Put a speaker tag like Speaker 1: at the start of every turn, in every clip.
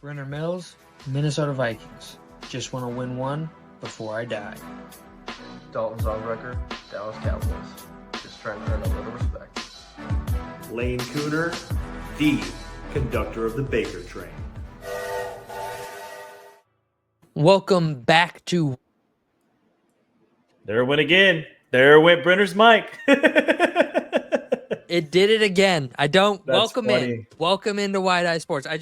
Speaker 1: Brenner Mills, Minnesota Vikings. Just want to win one before I die.
Speaker 2: Dalton Zongrecker, Dallas Cowboys. Just trying to earn a little respect.
Speaker 3: Lane Cooner, the conductor of the Baker train.
Speaker 1: Welcome back to...
Speaker 3: There it went again. There went Brenner's mic.
Speaker 1: It did it again. I don't...
Speaker 3: That's
Speaker 1: Welcome
Speaker 3: funny.
Speaker 1: in. Welcome into Wide Eye Sports. I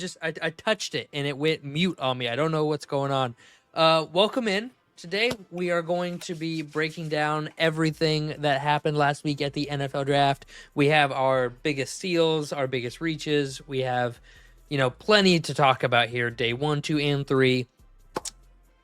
Speaker 1: touched it and it went mute on me. I don't know what's going on. Welcome in. Today we are going to be breaking down everything that happened last week at the NFL Draft. We have our biggest steals, our biggest reaches. We have, plenty to talk about here. Day 1, 2, and 3.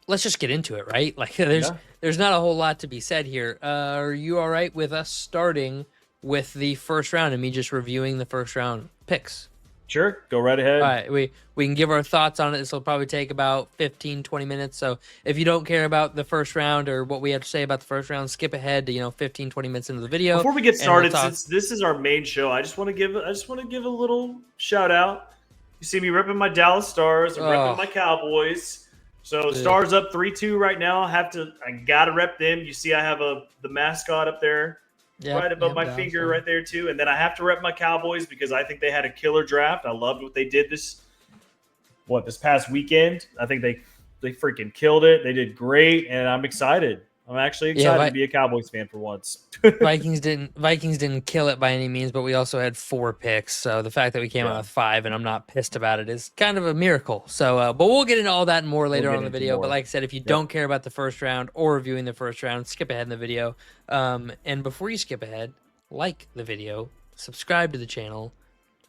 Speaker 1: Let's just get into it, right? Like, there's not a whole lot to be said here. Are you all right with us starting with the first round and me just reviewing the first round picks?
Speaker 3: Sure, go right ahead.
Speaker 1: All right, we can give our thoughts on it. This will probably take about 15, 20 minutes. So if you don't care about the first round or what we have to say about the first round, skip ahead to 15, 20 minutes into the video.
Speaker 3: Before we get started,
Speaker 1: we'll
Speaker 3: since this is our main show, I just want to give a little shout out. You see me repping my Dallas Stars and repping my Cowboys. So Stars up 3-2 right now. I gotta rep them. You see, I have the mascot up there. Right above my finger right there too. And then I have to rep my Cowboys because I think they had a killer draft. I loved what they did this past weekend. I think they freaking killed it. They did great, and I'm excited. I'm actually excited to be a Cowboys fan for once.
Speaker 1: Vikings didn't kill it by any means, but we also had 4 picks. So the fact that we came out with 5 and I'm not pissed about it is kind of a miracle. So, but we'll get into all that and more later on in the video. But like I said, if you don't care about the first round or reviewing the first round, skip ahead in the video. And before you skip ahead, like the video, subscribe to the channel,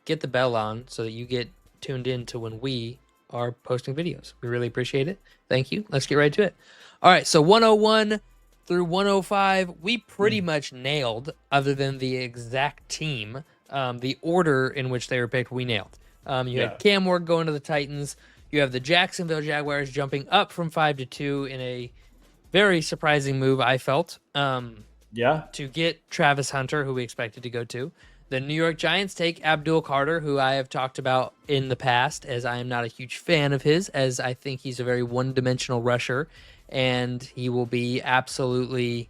Speaker 1: get the bell on so that you get tuned in to when we are posting videos. We really appreciate it. Thank you. Let's get right to it. All right, so 101 through 105, we pretty much nailed, other than the exact team, the order in which they were picked, we nailed. You had Cam Ward going to the Titans. You have the Jacksonville Jaguars jumping up from 5 to 2 in a very surprising move, I felt, to get Travis Hunter, who we expected to go to. The New York Giants take Abdul Carter, who I have talked about in the past, as I am not a huge fan of his, as I think he's a very one-dimensional rusher, and he will be absolutely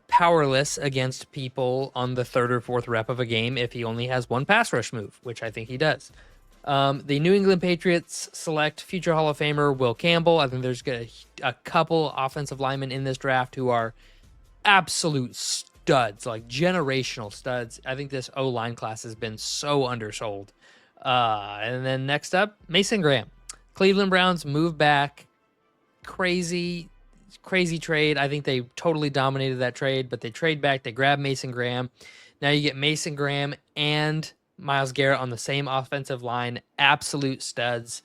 Speaker 1: powerless against people on the 3rd or 4th rep of a game if he only has one pass rush move, which I think he does. The New England Patriots select future Hall of Famer Will Campbell. I think there's a couple offensive linemen in this draft who are absolute studs, like generational studs. I think this O-line class has been so undersold. And then next up, Mason Graham. Cleveland Browns move back. Crazy trade. I think they totally dominated that trade, but they trade back. They grab Mason Graham. Now you get Mason Graham and Myles Garrett on the same offensive line. Absolute studs.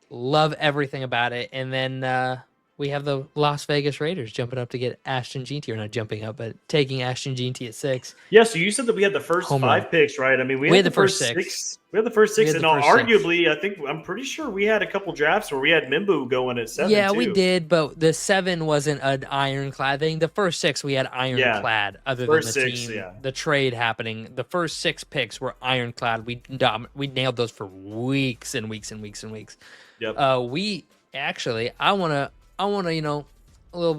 Speaker 1: Love everything about it. And then we have the Las Vegas Raiders jumping up to get Ashton Jeanty, or not jumping up, but taking Ashton Jeanty at 6.
Speaker 3: Yeah, so you said that we had the first 5 picks, right? I mean, we had the first 6. We had the first 6, and arguably, I'm pretty sure we had a couple drafts where we had Mimbu going at 7.
Speaker 1: Yeah,
Speaker 3: too.
Speaker 1: we did, but the 7 wasn't an ironclad thing. The first 6 we had ironclad. Other than the team, the trade happening, the first 6 picks were ironclad. We nailed those for weeks and weeks and weeks and weeks.
Speaker 3: Yep.
Speaker 1: We actually, I want to, a little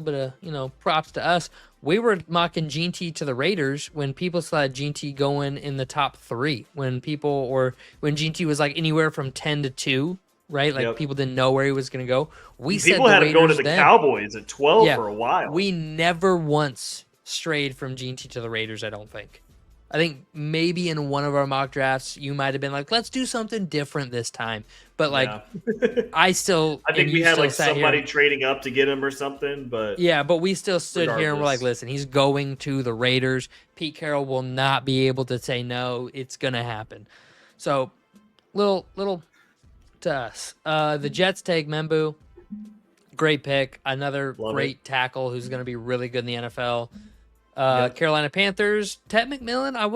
Speaker 1: bit of, props to us. We were mocking Jeanty to the Raiders when people saw Jeanty going in the top 3. When Jeanty was like anywhere from 10 to 2, right? Like people didn't know where he was going to go.
Speaker 3: People had him going to the Cowboys at 12 for a while.
Speaker 1: We never once strayed from Jeanty to the Raiders, I don't think. I think maybe in one of our mock drafts, you might have been like, let's do something different this time. But I think
Speaker 3: we had like somebody trading up to get him or something. But
Speaker 1: but we still stood here and we're like, listen, he's going to the Raiders. Pete Carroll will not be able to say no. It's going to happen. So little to us. The Jets take Membu. Great pick. Another great tackle who's going to be really good in the NFL. Carolina Panthers, Ted McMillan. I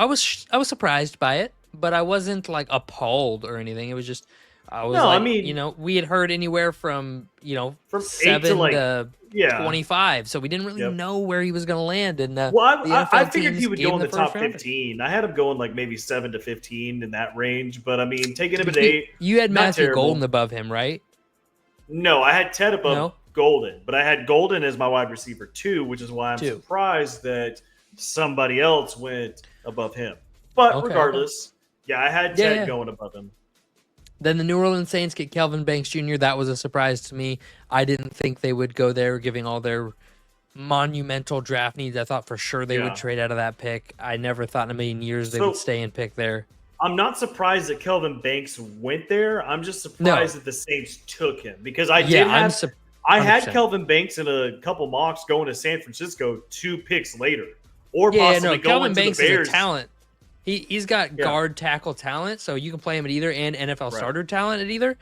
Speaker 1: was surprised by it, but I wasn't like appalled or anything. It was just I was
Speaker 3: No, I
Speaker 1: like,
Speaker 3: mean,
Speaker 1: we had heard anywhere from,
Speaker 3: from 8 to
Speaker 1: 7
Speaker 3: like,
Speaker 1: to
Speaker 3: yeah.
Speaker 1: 25. So we didn't really
Speaker 3: Yep.
Speaker 1: know where he was going to land. And the
Speaker 3: Well, I
Speaker 1: NFL
Speaker 3: figured he
Speaker 1: teams
Speaker 3: would
Speaker 1: gave
Speaker 3: go
Speaker 1: him
Speaker 3: in
Speaker 1: the
Speaker 3: the
Speaker 1: first
Speaker 3: top
Speaker 1: round.
Speaker 3: 15. I had him going like maybe 7 to 15 in that range. But I mean, taking him at
Speaker 1: You
Speaker 3: 8,
Speaker 1: you had
Speaker 3: not
Speaker 1: Matthew
Speaker 3: terrible.
Speaker 1: Golden above him, right?
Speaker 3: No, I had Ted above
Speaker 1: No?
Speaker 3: Golden, but I had Golden as my wide receiver 2, which is why I'm
Speaker 1: 2.
Speaker 3: surprised that somebody else went above him. But
Speaker 1: Okay.
Speaker 3: regardless, yeah, I had
Speaker 1: Yeah,
Speaker 3: Ted
Speaker 1: yeah.
Speaker 3: going above him.
Speaker 1: Then the New Orleans Saints get Kelvin Banks Jr. That was a surprise to me. I didn't think they would go there, giving all their monumental draft needs. I thought for sure they
Speaker 3: Yeah.
Speaker 1: would trade out of that pick. I never thought in a million years they
Speaker 3: So-
Speaker 1: would stay and pick there.
Speaker 3: I'm not surprised that Kelvin Banks went there. I'm just surprised that the Saints took him because I did
Speaker 1: I'm
Speaker 3: have I had
Speaker 1: 100%.
Speaker 3: Kelvin Banks in a couple mocks going to San Francisco 2 picks later, or
Speaker 1: Yeah,
Speaker 3: possibly
Speaker 1: no,
Speaker 3: going
Speaker 1: Kelvin
Speaker 3: to
Speaker 1: Banks
Speaker 3: the Bears.
Speaker 1: is a talent. He's got
Speaker 3: Yeah.
Speaker 1: guard tackle talent, so you can play him at either and NFL
Speaker 3: Right.
Speaker 1: starter talent at either.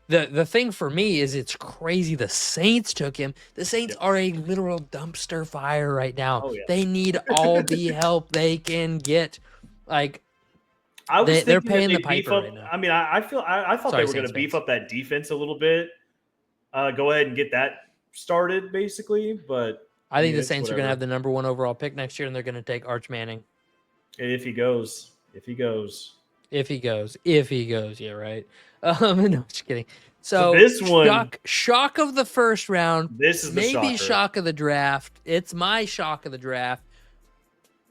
Speaker 1: The thing for me is it's crazy the Saints took him. The Saints are a literal dumpster fire right now.
Speaker 3: Oh, yeah.
Speaker 1: They need all the help they can get. Like
Speaker 3: I was
Speaker 1: they're
Speaker 3: thinking that
Speaker 1: paying the
Speaker 3: they'd beef
Speaker 1: piper
Speaker 3: up.
Speaker 1: right now.
Speaker 3: I mean, I thought
Speaker 1: Sorry,
Speaker 3: they were going to
Speaker 1: Saints
Speaker 3: beef
Speaker 1: fans.
Speaker 3: up that defense a little bit. Go ahead and get that started, basically. But
Speaker 1: I think
Speaker 3: mean,
Speaker 1: the
Speaker 3: it's
Speaker 1: Saints are going to
Speaker 3: whatever.
Speaker 1: have the number 1 overall pick next year, and they're going to take Arch Manning
Speaker 3: If he goes,
Speaker 1: if he goes. Yeah, right. No, just kidding. So
Speaker 3: this one-
Speaker 1: shock of the first round.
Speaker 3: this is the
Speaker 1: Maybe
Speaker 3: shocker.
Speaker 1: shock of the draft. It's my shock of the draft.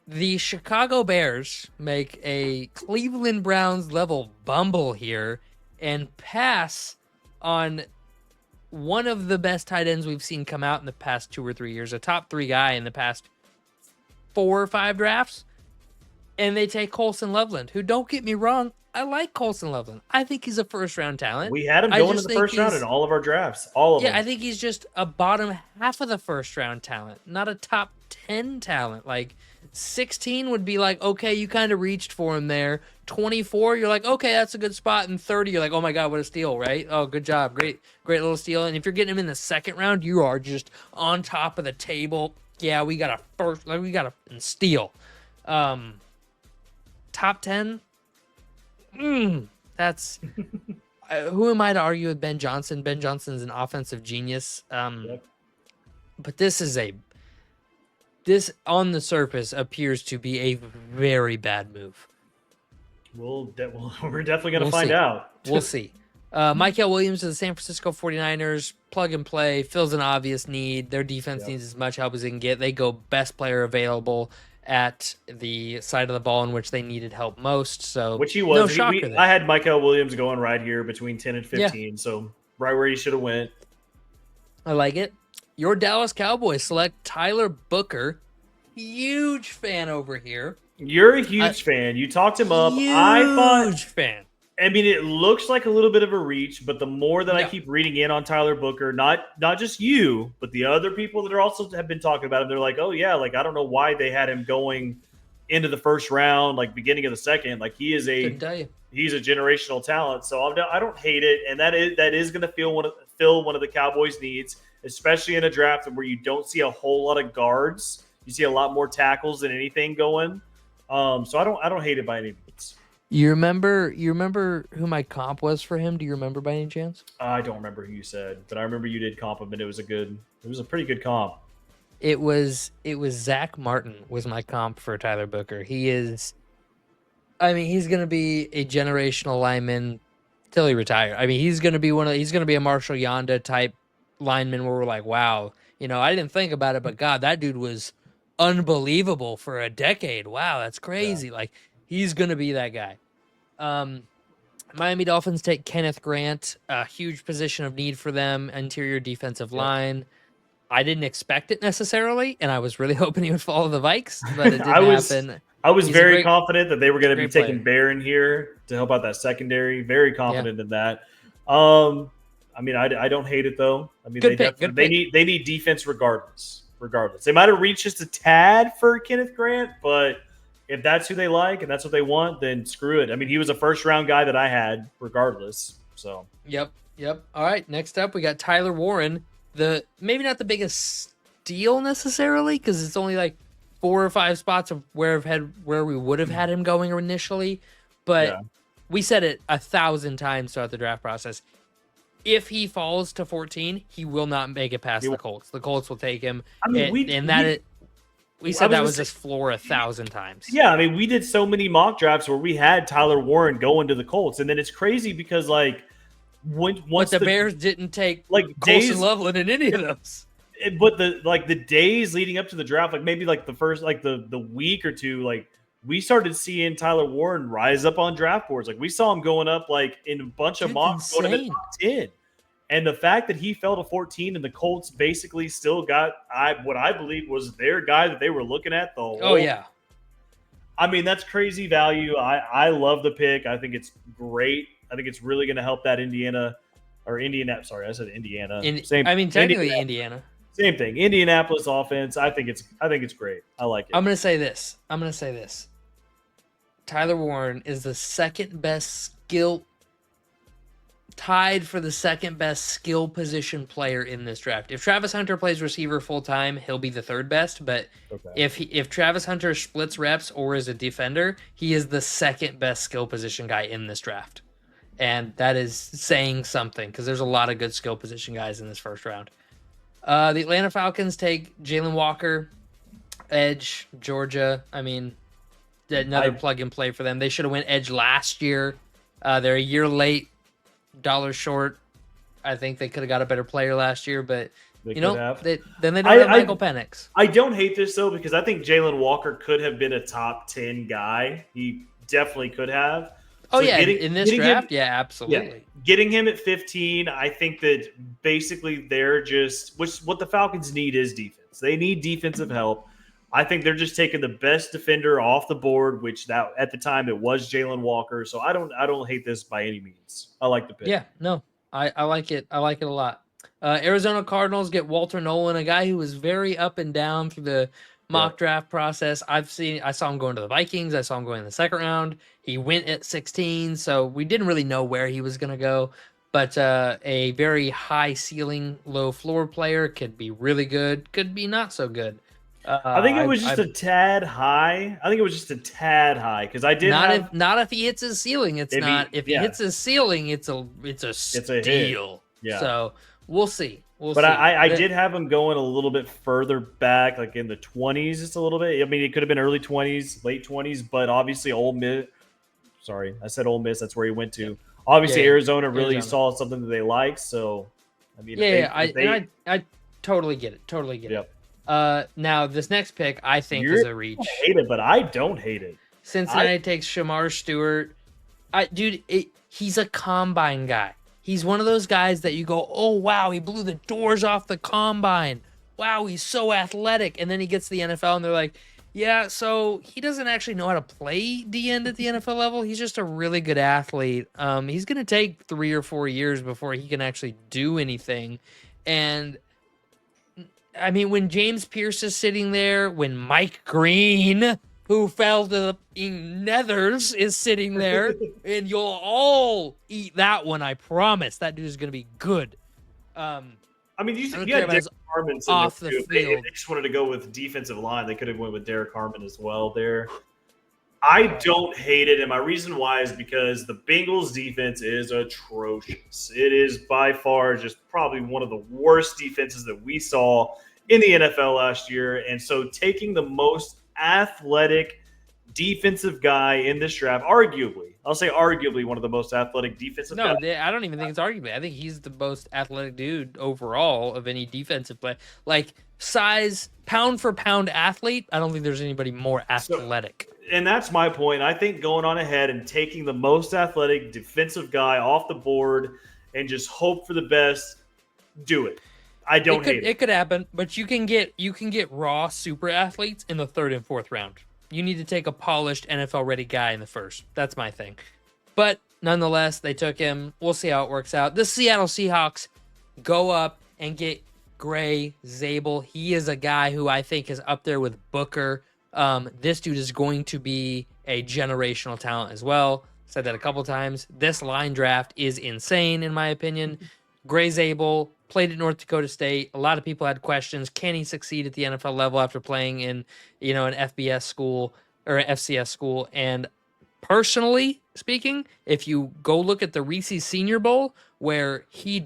Speaker 1: The Chicago Bears make a Cleveland Browns level bumble here and pass on one of the best tight ends we've seen come out in the past 2 or 3 years, a top 3 guy in the past 4 or 5 drafts. And they take Colson Loveland, who, don't get me wrong, I like Colson Loveland. I think he's a first-round talent.
Speaker 3: We had him
Speaker 1: I
Speaker 3: going in
Speaker 1: just
Speaker 3: the
Speaker 1: think
Speaker 3: first round
Speaker 1: he's-
Speaker 3: in all of our drafts. All of
Speaker 1: Yeah,
Speaker 3: them.
Speaker 1: I think he's just a bottom half of the first round talent, not a top 10 talent. Like 16 would be like, okay, you kind of reached for him there. 24, you're like, okay, that's a good spot. And 30, you're like, oh my God, what a steal, right? Oh, good job. Great little steal. And if you're getting him in the second round, you are just on top of the table. Yeah, we got a steal. Top 10? That's who am I to argue with Ben Johnson? Ben Johnson's an offensive genius.
Speaker 3: Yep.
Speaker 1: But this on the surface appears to be a very bad move.
Speaker 3: We're definitely going to
Speaker 1: We'll
Speaker 3: find
Speaker 1: see.
Speaker 3: out.
Speaker 1: We'll see. Michael Williams of the San Francisco 49ers, plug and play, fills an obvious need. Their defense
Speaker 3: Yep.
Speaker 1: needs as much help as they can get. They go best player available at the side of the ball in which they needed help most. So
Speaker 3: Which he
Speaker 1: no
Speaker 3: was.
Speaker 1: shocker there.
Speaker 3: I had Michael Williams going right here between 10 and 15. So right where he should have went.
Speaker 1: I like it. Your Dallas Cowboys select Tyler Booker. Huge fan over here.
Speaker 3: You're a huge fan. You talked him up.
Speaker 1: Huge
Speaker 3: I thought,
Speaker 1: fan.
Speaker 3: I mean, it looks like a little bit of a reach, but the more that I
Speaker 1: Yeah.
Speaker 3: keep reading in on Tyler Booker, not just you, but the other people that are also have been talking about him, they're like, oh yeah, like I don't know why they had him going into the first round, like beginning of the second. Like he's a generational talent. So I don't hate it, and that is going to fill one of the Cowboys' needs, especially in a draft where you don't see a whole lot of guards. You see a lot more tackles than anything going. So I don't hate it by any means.
Speaker 1: You remember who my comp was for him? Do you remember by any chance?
Speaker 3: I don't remember who you said, but I remember you did comp him, and it was a pretty good comp.
Speaker 1: It was Zach Martin was my comp for Tyler Booker. He's gonna be a generational lineman till he retires. I mean, he's gonna be a Marshall Yonda type lineman where we're like, wow, I didn't think about it, but God, that dude was unbelievable for a decade. Wow, that's crazy. Yeah. Like he's gonna be that guy. Miami Dolphins take Kenneth Grant, a huge position of need for them, interior defensive line. I didn't expect it necessarily, and I was really hoping he would follow the Vikes, but it didn't happen.
Speaker 3: I was very confident that they were going to be taking
Speaker 1: player.
Speaker 3: Barron here to help out that secondary. Very confident in that. I mean, I don't hate it though. I mean, they need defense regardless. They might have reached just a tad for Kenneth Grant, but if that's who they like and that's what they want, then screw it. I mean, he was a first round guy that I had regardless. So
Speaker 1: Yep. All right, next up we got Tyler Warren. Maybe not the biggest steal necessarily, because it's only like 4 or 5 spots of where we would have had him going initially, but we said it 1,000 times throughout the draft process. If he falls to 14, he will not make it past the Colts. The Colts will take him.
Speaker 3: I mean,
Speaker 1: we said that was his floor 1,000 times.
Speaker 3: Yeah, I mean, we did so many mock drafts where we had Tyler Warren going to the Colts, and then it's crazy because like once
Speaker 1: the Bears didn't take
Speaker 3: like
Speaker 1: Colson Loveland in any of those.
Speaker 3: But the days leading up to the draft, like maybe like the first like the week or two, like we started seeing Tyler Warren rise up on draft boards. Like we saw him going up like in a bunch of mocks going to the top 10. And the fact that he fell to 14 and the Colts basically still got what I believe was their guy that they were looking at the whole.
Speaker 1: Oh yeah.
Speaker 3: I mean, that's crazy value. I love the pick. I think it's great. I think it's really going to help that Indiana. Sorry, I said Indiana.
Speaker 1: Technically Indiana.
Speaker 3: Same thing. Indianapolis offense. I think it's great. I like it.
Speaker 1: I'm gonna say this. Tyler Warren is the second best tied for the second best skill position player in this draft. If Travis Hunter plays receiver full time, he'll be the third best. But if Travis Hunter splits reps or is a defender, he is the second best skill position guy in this draft. And that is saying something because there's a lot of good skill position guys in this first round. The Atlanta Falcons take Jalen Walker, edge, Georgia. I mean, another plug and play for them. They should have went edge last year. They're a year late, $1 short. I think they could have got a better player last year, but then they don't have Michael Penix.
Speaker 3: I don't hate this though because I think Jalen Walker could have been a top 10 guy. He definitely could have.
Speaker 1: Oh, so in this draft? Absolutely.
Speaker 3: Yeah, getting him at 15, I think that basically they're just – what the Falcons need is defense. They need defensive help. I think they're just taking the best defender off the board, which that at the time it was Jalen Walker. So I don't hate this by any means. I like the pick.
Speaker 1: Yeah, no, I like it. I like it a lot. Arizona Cardinals get Walter Nolan, a guy who was very up and down through the mock draft process. I saw him going to the Vikings. I saw him going in the second round. He went at 16, so we didn't really know where he was going to go. But a very high ceiling, low floor player could be really good, could be not so good.
Speaker 3: I think it was just a tad high. Because I did
Speaker 1: not if he hits his ceiling. It's not if he hits his ceiling. It's a steal.
Speaker 3: Yeah.
Speaker 1: So we'll see.
Speaker 3: But I did have him going a little bit further back, like in the 20s, just a little bit. I mean, it could have been early 20s, late 20s, but obviously Ole Miss. Sorry, I said Ole Miss. That's where he went to. Obviously, Arizona really saw something that they liked. So, I mean,
Speaker 1: I totally get it. Totally get it. Now this next pick I think is a reach.
Speaker 3: I hate it, but I don't hate it.
Speaker 1: Cincinnati takes Shamar Stewart. He's a combine guy. He's one of those guys that you go, oh wow, he blew the doors off the combine. Wow, he's so athletic. And then he gets to the NFL and they're like, yeah, so he doesn't actually know how to play D-end at the NFL level. He's just a really good athlete. He's going to take 3 or 4 years before he can actually do anything. And I mean, when James Pierce is sitting there, when Mike Green, who fell to the nethers, is sitting there, and you'll all eat that one, I promise. That dude is going to be good.
Speaker 3: I mean, you had Derek Harmon
Speaker 1: off the field.
Speaker 3: They just wanted to go with defensive line. They could have went with Derek Harmon as well there. I don't hate it, and my reason why is because the Bengals' defense is atrocious. It is by far just probably one of the worst defenses that we saw in the NFL last year. And so taking the most athletic defensive guy in this draft, arguably one of the most athletic defensive guys.
Speaker 1: No, I don't even think it's arguably. I think he's the most athletic dude overall of any defensive play. Like size, pound for pound athlete, I don't think there's anybody more athletic.
Speaker 3: And that's my point. I think going on ahead and taking the most athletic defensive guy off the board and just hope for the best, do it. I don't hate it.
Speaker 1: It could happen, but you can get raw super athletes in the 3rd and 4th round. You need to take a polished NFL ready guy in the first. That's my thing. But nonetheless, they took him. We'll see how it works out. The Seattle Seahawks go up and get Gray Zabel. He is a guy who I think is up there with Booker. This dude is going to be a generational talent as well. Said that a couple times. This line draft is insane, in my opinion. Gray Zabel played at North Dakota State. A lot of people had questions. Can he succeed at the NFL level after playing in, an FBS school or an FCS school? And personally speaking, if you go look at the Reese's Senior Bowl, where he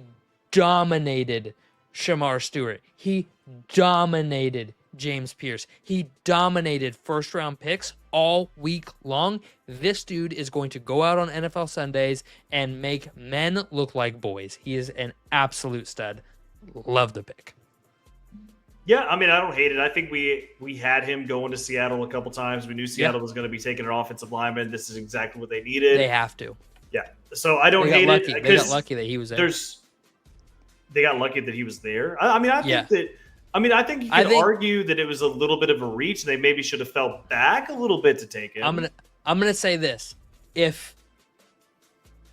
Speaker 1: dominated Shamar Stewart, he dominated James Pierce, he dominated first-round picks all week long. This dude is going to go out on NFL Sundays and make men look like boys. He is an absolute stud. Love the pick.
Speaker 3: Yeah, I mean, I don't hate it. I think we had him going to Seattle a couple times. We knew Seattle was going to be taking an offensive lineman. This is exactly what they needed.
Speaker 1: They have to.
Speaker 3: Yeah. So I don't hate it.
Speaker 1: They got lucky that he was there.
Speaker 3: They got lucky that he was there. I think you could argue that it was a little bit of a reach. They maybe should have fell back a little bit to take him.
Speaker 1: I'm gonna say this: if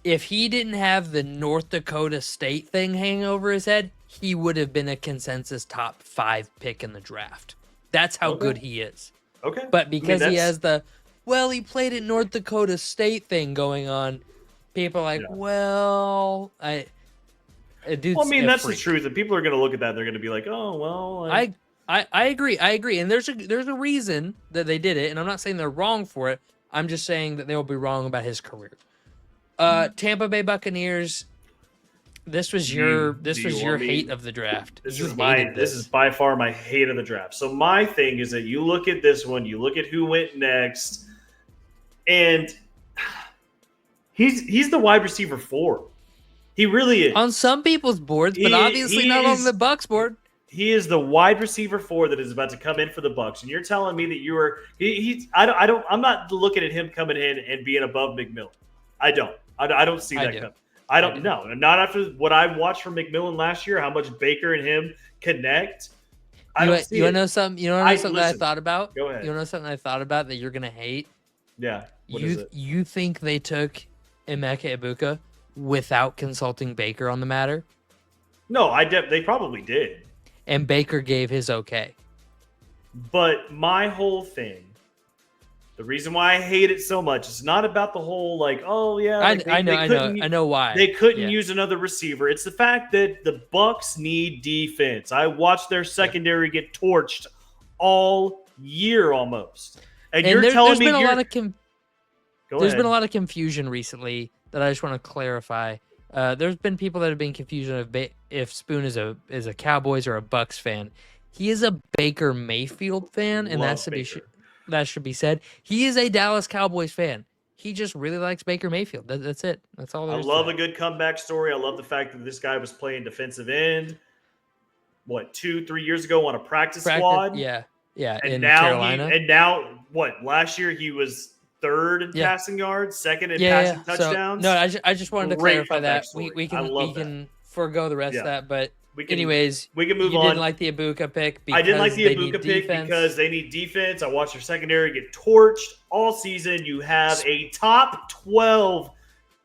Speaker 1: he didn't have the North Dakota State thing hanging over his head, he would have been a consensus top 5 pick in the draft. That's how good he is.
Speaker 3: Okay.
Speaker 1: But because he has he played at North Dakota State thing going on, people are like,
Speaker 3: that's the truth. And people are going to look at that and they're going to be like, oh, well.
Speaker 1: I agree. And there's a reason that they did it. And I'm not saying they're wrong for it. I'm just saying that they'll be wrong about his career. Tampa Bay Buccaneers. This was your hate of the draft.
Speaker 3: This is by far my hate of the draft. So my thing is that you look at this one, you look at who went next, and he's the wide receiver 4. He really is.
Speaker 1: On some people's boards, but obviously not on the Bucs board.
Speaker 3: He is the wide receiver 4 that is about to come in for the Bucs, and you're telling me that you were I'm not looking at him coming in and being above McMillan. I don't see that coming. I don't know. Not after what I watched from McMillan last year, how much Baker and him connect.
Speaker 1: You want to know something? You know something that I thought about?
Speaker 3: Go ahead.
Speaker 1: You know something I thought about that you're gonna hate?
Speaker 3: Yeah. What is it?
Speaker 1: You think they took Emeka Ibuka without consulting Baker on the matter?
Speaker 3: No, they probably did.
Speaker 1: And Baker gave his okay.
Speaker 3: But my whole thing, the reason why I hate it so much is not about the whole
Speaker 1: I know why.
Speaker 3: They couldn't use another receiver. It's the fact that the Bucs need defense. I watched their secondary get torched all year almost. And you're telling me
Speaker 1: there's been a lot of confusion recently that I just want to clarify. There's been people that have been confused if Spoon is a Cowboys or a Bucs fan. He is a Baker Mayfield fan, and that should be said. He is a Dallas Cowboys fan. He just really likes Baker Mayfield. That's it. That's all there is.
Speaker 3: I love a good comeback story. I love the fact that this guy was playing defensive end, 2-3 years ago on a practice squad?
Speaker 1: Yeah.
Speaker 3: And
Speaker 1: in
Speaker 3: now
Speaker 1: Carolina.
Speaker 3: Last year he was 3rd in passing yards, 2nd in passing touchdowns.
Speaker 1: I just wanted to clarify that. We can forego the rest of that, but we can move on.
Speaker 3: You
Speaker 1: didn't like the Ibuka pick because
Speaker 3: I didn't like the Ibuka pick because they need defense. I watched their secondary get torched all season. You have a top 12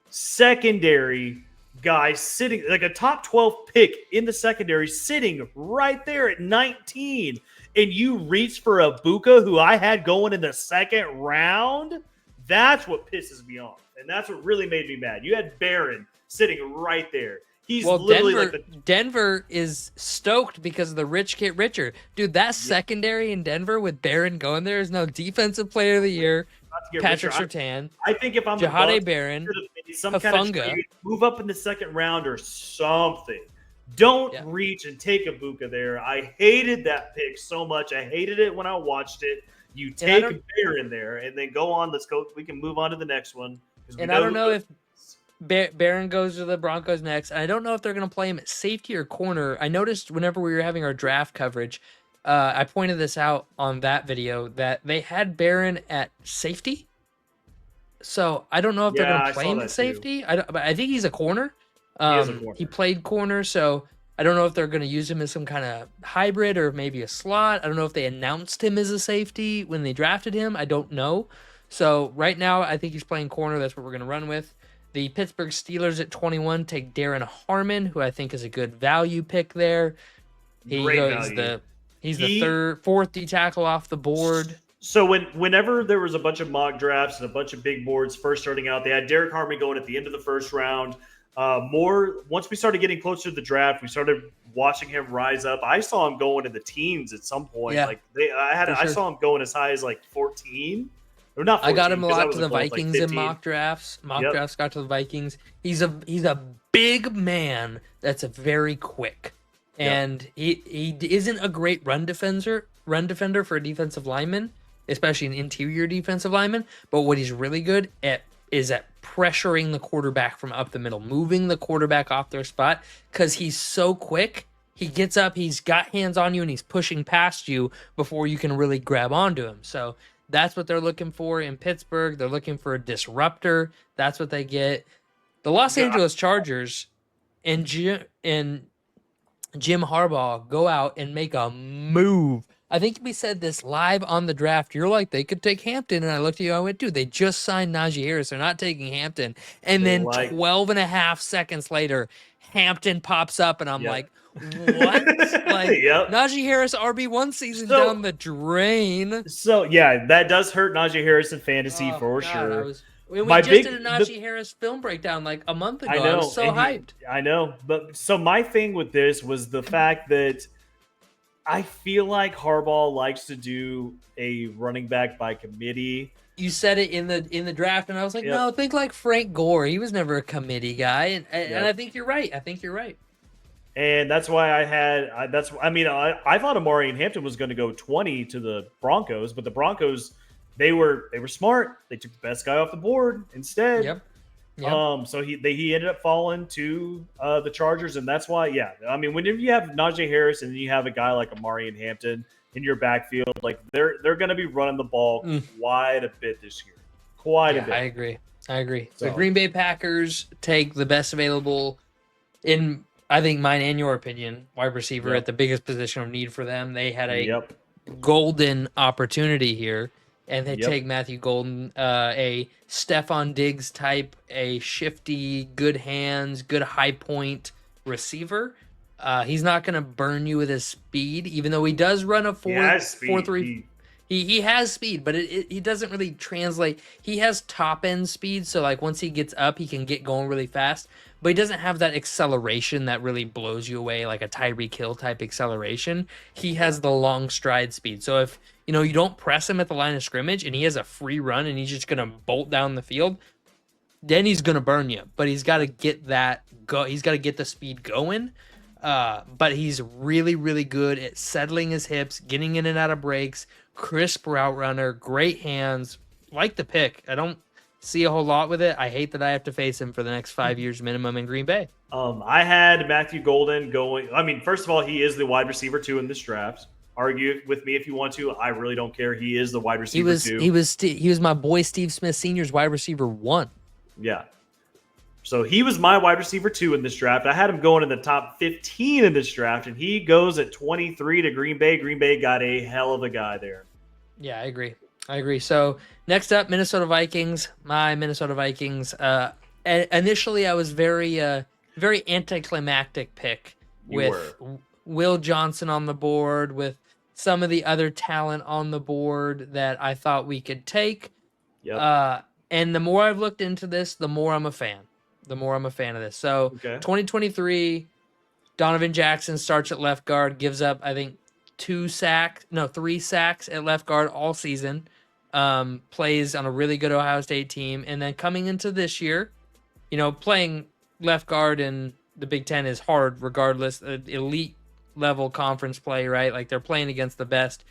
Speaker 3: secondary guy sitting, like a top 12 pick in the secondary sitting right there at 19. And you reach for Ibuka, who I had going in the 2nd round. That's what pisses me off. And that's what really made me mad. You had Barron sitting right there. He's literally
Speaker 1: Denver is stoked because the rich get richer. Dude, that secondary in Denver with Barron going there is no defensive player of the year. Patrick Surtain.
Speaker 3: I think if I'm
Speaker 1: Jahadae Barron,
Speaker 3: some kind of trade, move up in the 2nd round or something. Don't reach and take Ibuka there. I hated that pick so much. I hated it when I watched it. You take Barron there and then go on. Let's go. We can move on to the next one.
Speaker 1: And I don't know if Barron goes to the Broncos next. And I don't know if they're going to play him at safety or corner. I noticed whenever we were having our draft coverage, I pointed this out on that video that they had Barron at safety. So I don't know if they're going to play him at safety. But I think he's a corner. He played corner, so I don't know if they're going to use him as some kind of hybrid or maybe a slot. I don't know if they announced him as a safety when they drafted him. I don't know. So right now, I think he's playing corner. That's what we're going to run with. The Pittsburgh Steelers at 21 take Darren Harmon, who I think is a good value pick there. He's the fourth D tackle off the board.
Speaker 3: So whenever there was a bunch of mock drafts and a bunch of big boards first starting out, they had Derek Harmon going at the end of the 1st round. Once we started getting closer to the draft, we started watching him rise up. I saw him going in the teens at some point.
Speaker 1: Yeah,
Speaker 3: I saw him going as high as 14. Or not 14,
Speaker 1: I got him a
Speaker 3: 'cause that
Speaker 1: lot
Speaker 3: was
Speaker 1: to the
Speaker 3: close, like
Speaker 1: Vikings in
Speaker 3: 15.
Speaker 1: mock drafts. Mock
Speaker 3: Yep.
Speaker 1: drafts got to the Vikings. He's a big man that's very quick, and he isn't a great run defender for a defensive lineman, especially an interior defensive lineman. But what he's really good at is at pressuring the quarterback from up the middle, moving the quarterback off their spot, because he's so quick. He gets up, he's got hands on you, and he's pushing past you before you can really grab onto him. So that's what they're looking for in Pittsburgh. They're looking for a disruptor. That's what they get. The Los Angeles Chargers and Jim Harbaugh go out and make a move. I think we said this live on the draft. You're like, they could take Hampton. And I looked at you, I went, dude, they just signed Najee Harris. They're not taking Hampton. And then 12 and a half seconds later, Hampton pops up, and I'm like, what? Like, Najee Harris RB1 season down the drain.
Speaker 3: So, yeah, that does hurt Najee Harris in fantasy for sure.
Speaker 1: We just did a Najee Harris film breakdown like a month ago. I was so hyped.
Speaker 3: I know. But so my thing with this was the fact that I feel like Harbaugh likes to do a running back by committee.
Speaker 1: You said it in the draft, and I was like, no, think like Frank Gore. He was never a committee guy, and I think you're right.
Speaker 3: And that's why I thought Amari and Hampton was going to go 20 to the Broncos, but the Broncos, they were smart. They took the best guy off the board instead.
Speaker 1: Yep.
Speaker 3: So he ended up falling to the Chargers, and that's why. Yeah, I mean, whenever you have Najee Harris and you have a guy like Amari and Hampton in your backfield, like they're going to be running the ball quite a bit this year. Quite a bit.
Speaker 1: I agree. So, the Green Bay Packers take the best available in, I think, mine and your opinion, wide receiver at the biggest position of need for them. They had a golden opportunity here, and they take Matthew Golden, a Stephon Diggs type, a shifty, good hands, good high point receiver. He's not going to burn you with his speed, even though he does run a 4.3. He has speed, but he doesn't really translate. He has top end speed, so like once he gets up, he can get going really fast. But he doesn't have that acceleration that really blows you away, like a Tyreek Hill type acceleration. He has the long stride speed. So if you don't press him at the line of scrimmage and he has a free run and he's just gonna bolt down the field, then he's gonna burn you. But he's got to get that go. He's got to get the speed going. But he's really, really good at settling his hips, getting in and out of breaks. Crisp route runner, great hands. Like the pick. I don't see a whole lot with it. I hate that I have to face him for the next 5 years minimum in Green Bay.
Speaker 3: I had Matthew Golden going. I mean, first of all, he is the wide receiver 2 in this draft. Argue with me if you want to. I really don't care. He is the wide receiver 2.
Speaker 1: He was my boy Steve Smith Sr.'s wide receiver 1.
Speaker 3: Yeah. So he was my wide receiver 2 in this draft. I had him going in the top 15 in this draft, and he goes at 23 to Green Bay. Green Bay got a hell of a guy there.
Speaker 1: Yeah, I agree. So next up, Minnesota Vikings. My Minnesota Vikings. Initially, I was very anticlimactic pick with Will Johnson on the board, with some of the other talent on the board that I thought we could take. Yep. And the more I've looked into this, the more I'm a fan. of this. So 2023, Donovan Jackson starts at left guard, gives up, I think, 3 sacks at left guard all season. Plays on a really good Ohio State team. And then coming into this year, playing left guard in the Big Ten is hard regardless. Elite level conference play, right? Like they're playing against the best.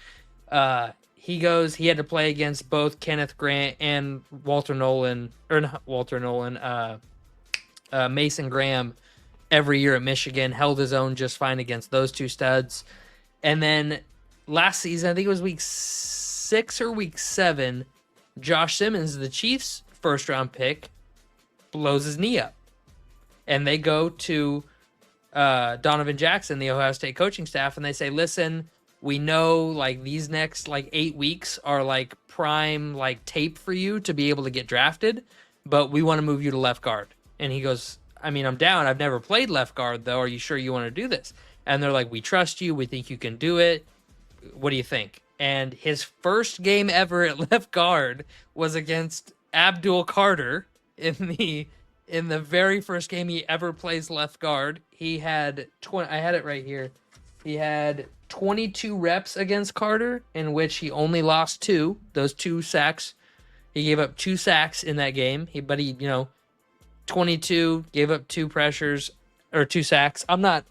Speaker 1: He had to play against both Kenneth Grant and Mason Graham every year at Michigan, held his own just fine against those two studs. And then last season, I think it was week 6 or week 7, Josh Simmons, the Chiefs' first-round pick, blows his knee up. And they go to Donovan Jackson, the Ohio State coaching staff, and they say, listen, we know like these next 8 weeks are like prime tape for you to be able to get drafted, but we want to move you to left guard. And he goes, I mean, I'm down. I've never played left guard, though. Are you sure you want to do this? And they're like, we trust you. We think you can do it. What do you think? And his first game ever at left guard was against Abdul Carter in the very first game he ever plays left guard. He had I had it right here. He had 22 reps against Carter, in which he only lost 2. Those 2 sacks He gave up 2 sacks in that game. He 22, gave up 2 pressures or 2 sacks. I'm not,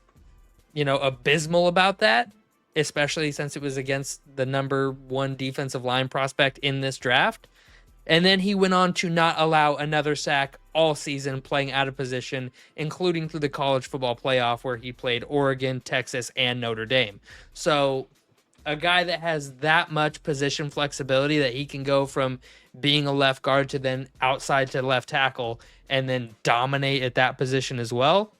Speaker 1: abysmal about that, especially since it was against the number 1 defensive line prospect in this draft. And then he went on to not allow another sack all season, playing out of position, including through the college football playoff where he played Oregon, Texas, and Notre Dame. So a guy that has that much position flexibility that he can go from being a left guard to then outside to left tackle and then dominate at that position as well.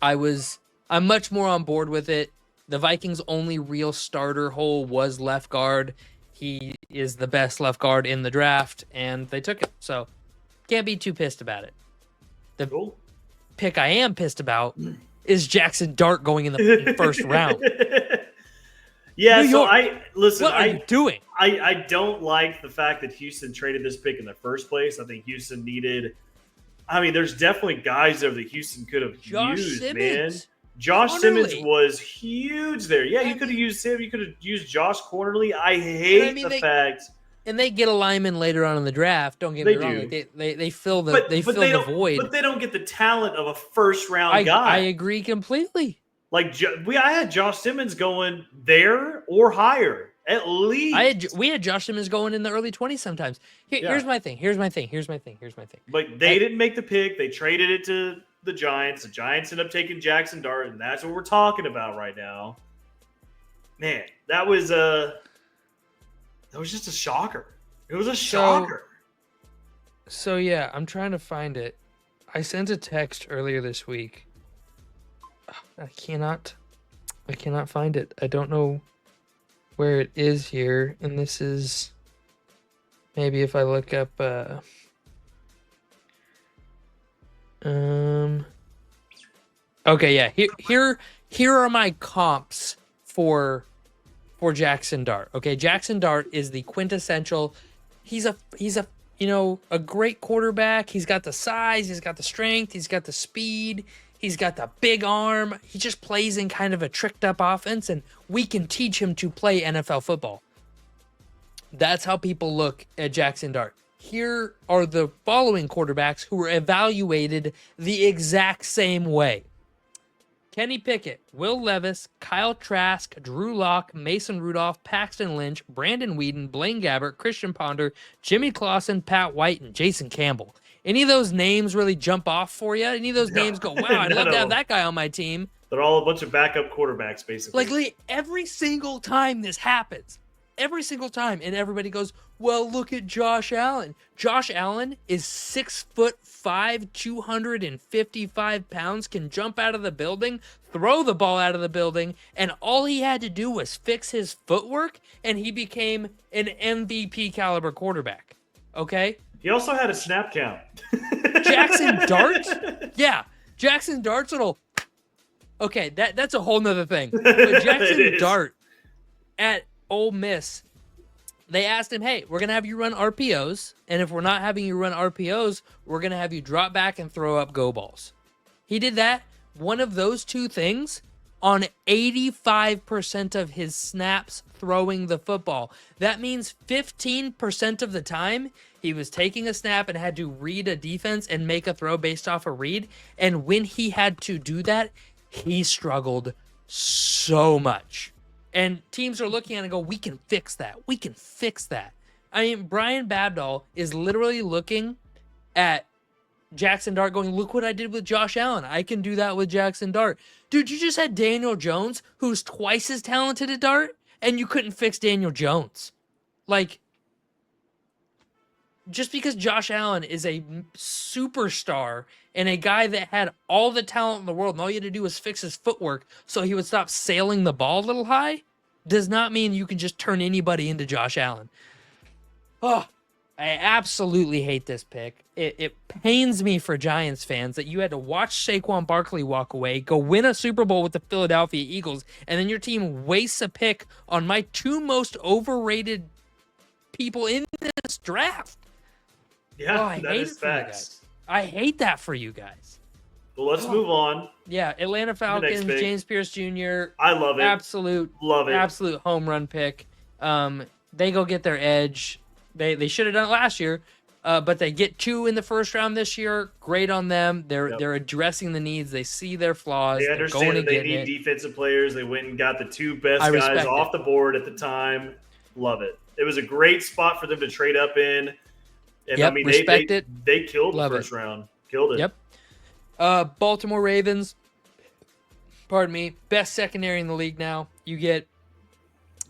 Speaker 1: I'm much more on board with it. The Vikings' only real starter hole was left guard. He is the best left guard in the draft, and they took it. So can't be too pissed about it. The pick I am pissed about is Jackson Dart going in the first round.
Speaker 3: Yeah,
Speaker 1: New
Speaker 3: so
Speaker 1: York, what are you doing?
Speaker 3: I don't like the fact that Houston traded this pick in the first place. I think Houston needed. I mean, there's definitely guys there that Houston could have used, man. Josh Simmons was huge there. Yeah, you could have used him. You could have used Josh Cornerly. I hate the fact.
Speaker 1: And they get a lineman later on in the draft. Don't get me wrong. Like they fill the void.
Speaker 3: But they don't get the talent of a first round guy.
Speaker 1: I agree completely.
Speaker 3: Like I had Josh Simmons going there or higher at least.
Speaker 1: We had Josh Simmons going in the early 20s sometimes. Here's my thing.
Speaker 3: But they didn't make the pick. They traded it to the Giants. The Giants ended up taking Jackson Dart, and that's what we're talking about right now. Man, that was just a shocker. It was a shocker.
Speaker 1: So yeah, I'm trying to find it. I sent a text earlier this week. I cannot find it. I don't know where it is here. And this is maybe if I look up okay, yeah. Here are my comps for Jackson Dart. Okay, Jackson Dart is the quintessential. He's a great quarterback. He's got the size, he's got the strength, he's got the speed, he's got the big arm. He just plays in kind of a tricked up offense, and we can teach him to play NFL football. That's how people look at Jackson Dart. Here are the following quarterbacks who were evaluated the exact same way. Kenny Pickett, Will Levis, Kyle Trask, Drew Lock, Mason Rudolph, Paxton Lynch, Brandon Weeden, Blaine Gabbert, Christian Ponder, Jimmy Clausen, Pat White, and Jason Campbell. Any of those names really jump off for you? Any of those names go, wow, I'd love to have that guy on my team?
Speaker 3: They're all a bunch of backup quarterbacks, basically.
Speaker 1: Like, Lee, every single time this happens, every single time, and everybody goes, well, look at Josh Allen. Josh Allen is 6'5", 255 pounds, can jump out of the building, throw the ball out of the building, and all he had to do was fix his footwork, and he became an MVP caliber quarterback. Okay?
Speaker 3: He also had a snap count.
Speaker 1: Jackson Dart? Yeah. Jackson Dart's little... Okay, that's a whole nother thing. But Jackson Dart at Ole Miss, they asked him, hey, we're going to have you run RPOs, and if we're not having you run RPOs, we're going to have you drop back and throw up go balls. He did that, one of those two things, on 85% of his snaps throwing the football. That means 15% of the time, he was taking a snap and had to read a defense and make a throw based off a read, and when he had to do that, he struggled so much. And teams are looking at it and go, we can fix that. We can fix that. I mean, Brian Babdall is literally looking at Jackson Dart going, look what I did with Josh Allen. I can do that with Jackson Dart. Dude, you just had Daniel Jones, who's twice as talented at Dart, and you couldn't fix Daniel Jones. Like, just because Josh Allen is a superstar and a guy that had all the talent in the world and all you had to do was fix his footwork so he would stop sailing the ball a little high, does not mean you can just turn anybody into Josh Allen. Oh, I absolutely hate this pick. It pains me for Giants fans that you had to watch Saquon Barkley walk away, go win a Super Bowl with the Philadelphia Eagles, and then your team wastes a pick on my two most overrated people in this draft.
Speaker 3: Yeah, that is facts.
Speaker 1: I hate that for you guys.
Speaker 3: Well, let's move on.
Speaker 1: Yeah, Atlanta Falcons, James Pierce Jr.
Speaker 3: I love it.
Speaker 1: Love it. Absolute home run pick. They go get their edge. They should have done it last year, but they get 2 in the first round this year. Great on them. They're addressing the needs. They see their flaws.
Speaker 3: They
Speaker 1: They're
Speaker 3: understand
Speaker 1: going
Speaker 3: that
Speaker 1: to
Speaker 3: they
Speaker 1: get
Speaker 3: need
Speaker 1: it.
Speaker 3: defensive players. They went and got the 2 best
Speaker 1: I
Speaker 3: guys
Speaker 1: respect
Speaker 3: off the board at the time. Love it. It was a great spot for them to trade up in. And
Speaker 1: Yep,
Speaker 3: I mean,
Speaker 1: respect
Speaker 3: they
Speaker 1: it.
Speaker 3: They killed
Speaker 1: Love
Speaker 3: the
Speaker 1: it.
Speaker 3: first round. Killed it.
Speaker 1: Yep. Baltimore Ravens. Pardon me. Best secondary in the league now. You get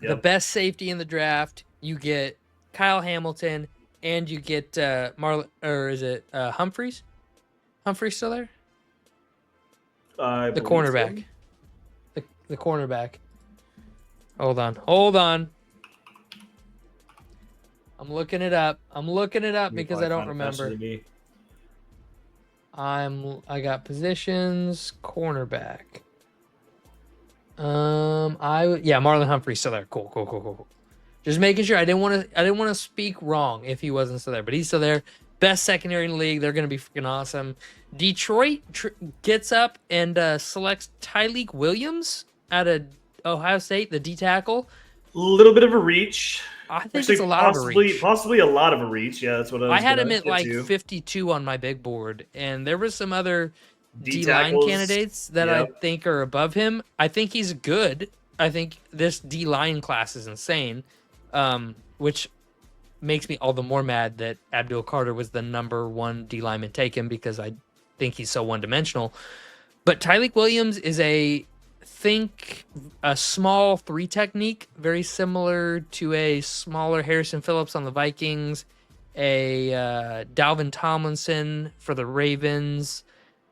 Speaker 1: the best safety in the draft. You get Kyle Hamilton, and you get Humphreys? Humphreys still there? The cornerback. The cornerback. Hold on. I'm looking it up. Because I don't remember. I got positions, cornerback. Marlon Humphrey's still there. Cool. Just making sure. I didn't want to speak wrong if he wasn't still there, but he's still there. Best secondary in the league. They're going to be freaking awesome. Detroit gets up and selects Tyleik Williams out of Ohio State, the D tackle.
Speaker 3: A little bit of a reach.
Speaker 1: I think it's a lot of a reach.
Speaker 3: Possibly a lot of a reach. Yeah, that's what I
Speaker 1: had him at like 52 on my big board, and there was some other D-line candidates that I think are above him. I think he's good. I think this D-line class is insane, which makes me all the more mad that Abdul Carter was the number 1 D-lineman taken because I think he's so one-dimensional. But Tyleik Williams is a small 3 technique, very similar to a smaller Harrison Phillips on the Vikings, a Dalvin Tomlinson for the Ravens,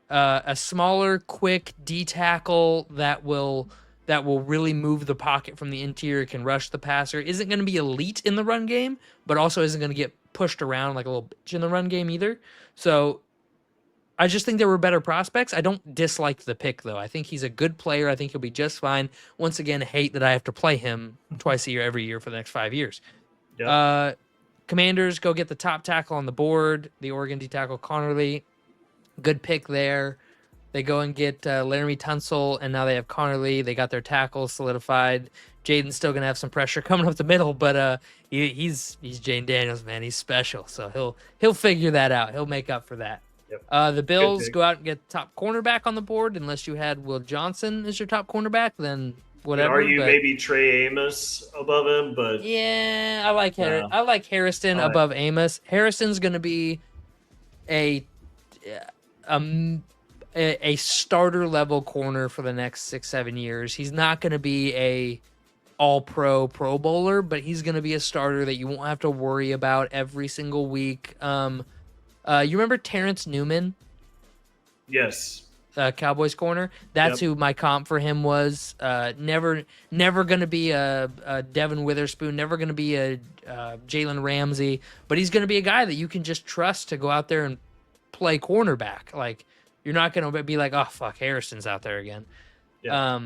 Speaker 1: a smaller, quick D tackle that will really move the pocket from the interior, can rush the passer. Isn't going to be elite in the run game, but also isn't going to get pushed around like a little bitch in the run game either. So I just think there were better prospects. I don't dislike the pick, though. I think he's a good player. I think he'll be just fine. Once again, hate that I have to play him twice a year, every year for the next 5 years. Yep. Commanders go get the top tackle on the board, the Oregon D tackle Connerly. Good pick there. They go and get Laramie Tunsil, and now they have Connerly. They got their tackles solidified. Jaden's still gonna have some pressure coming up the middle, but he's Jane Daniels, man. He's special, so he'll figure that out. He'll make up for that. Yep. The Bills go out and get top cornerback on the board. Unless you had Will Johnson as your top cornerback, then whatever.
Speaker 3: Maybe Trey Amos above him, but
Speaker 1: yeah, I like Harrison above Amos. Harrison's gonna be a starter level corner for the next 6-7 years. He's not going to be a all-pro Pro Bowler, but he's going to be a starter that you won't have to worry about every single week. You remember Terrence Newman?
Speaker 3: Yes.
Speaker 1: Cowboys corner. That's who my comp for him was. Never going to be a Devin Witherspoon. Never going to be a Jalen Ramsey. But he's going to be a guy that you can just trust to go out there and play cornerback. Like, you're not going to be like, oh, fuck, Harrison's out there again. Yeah.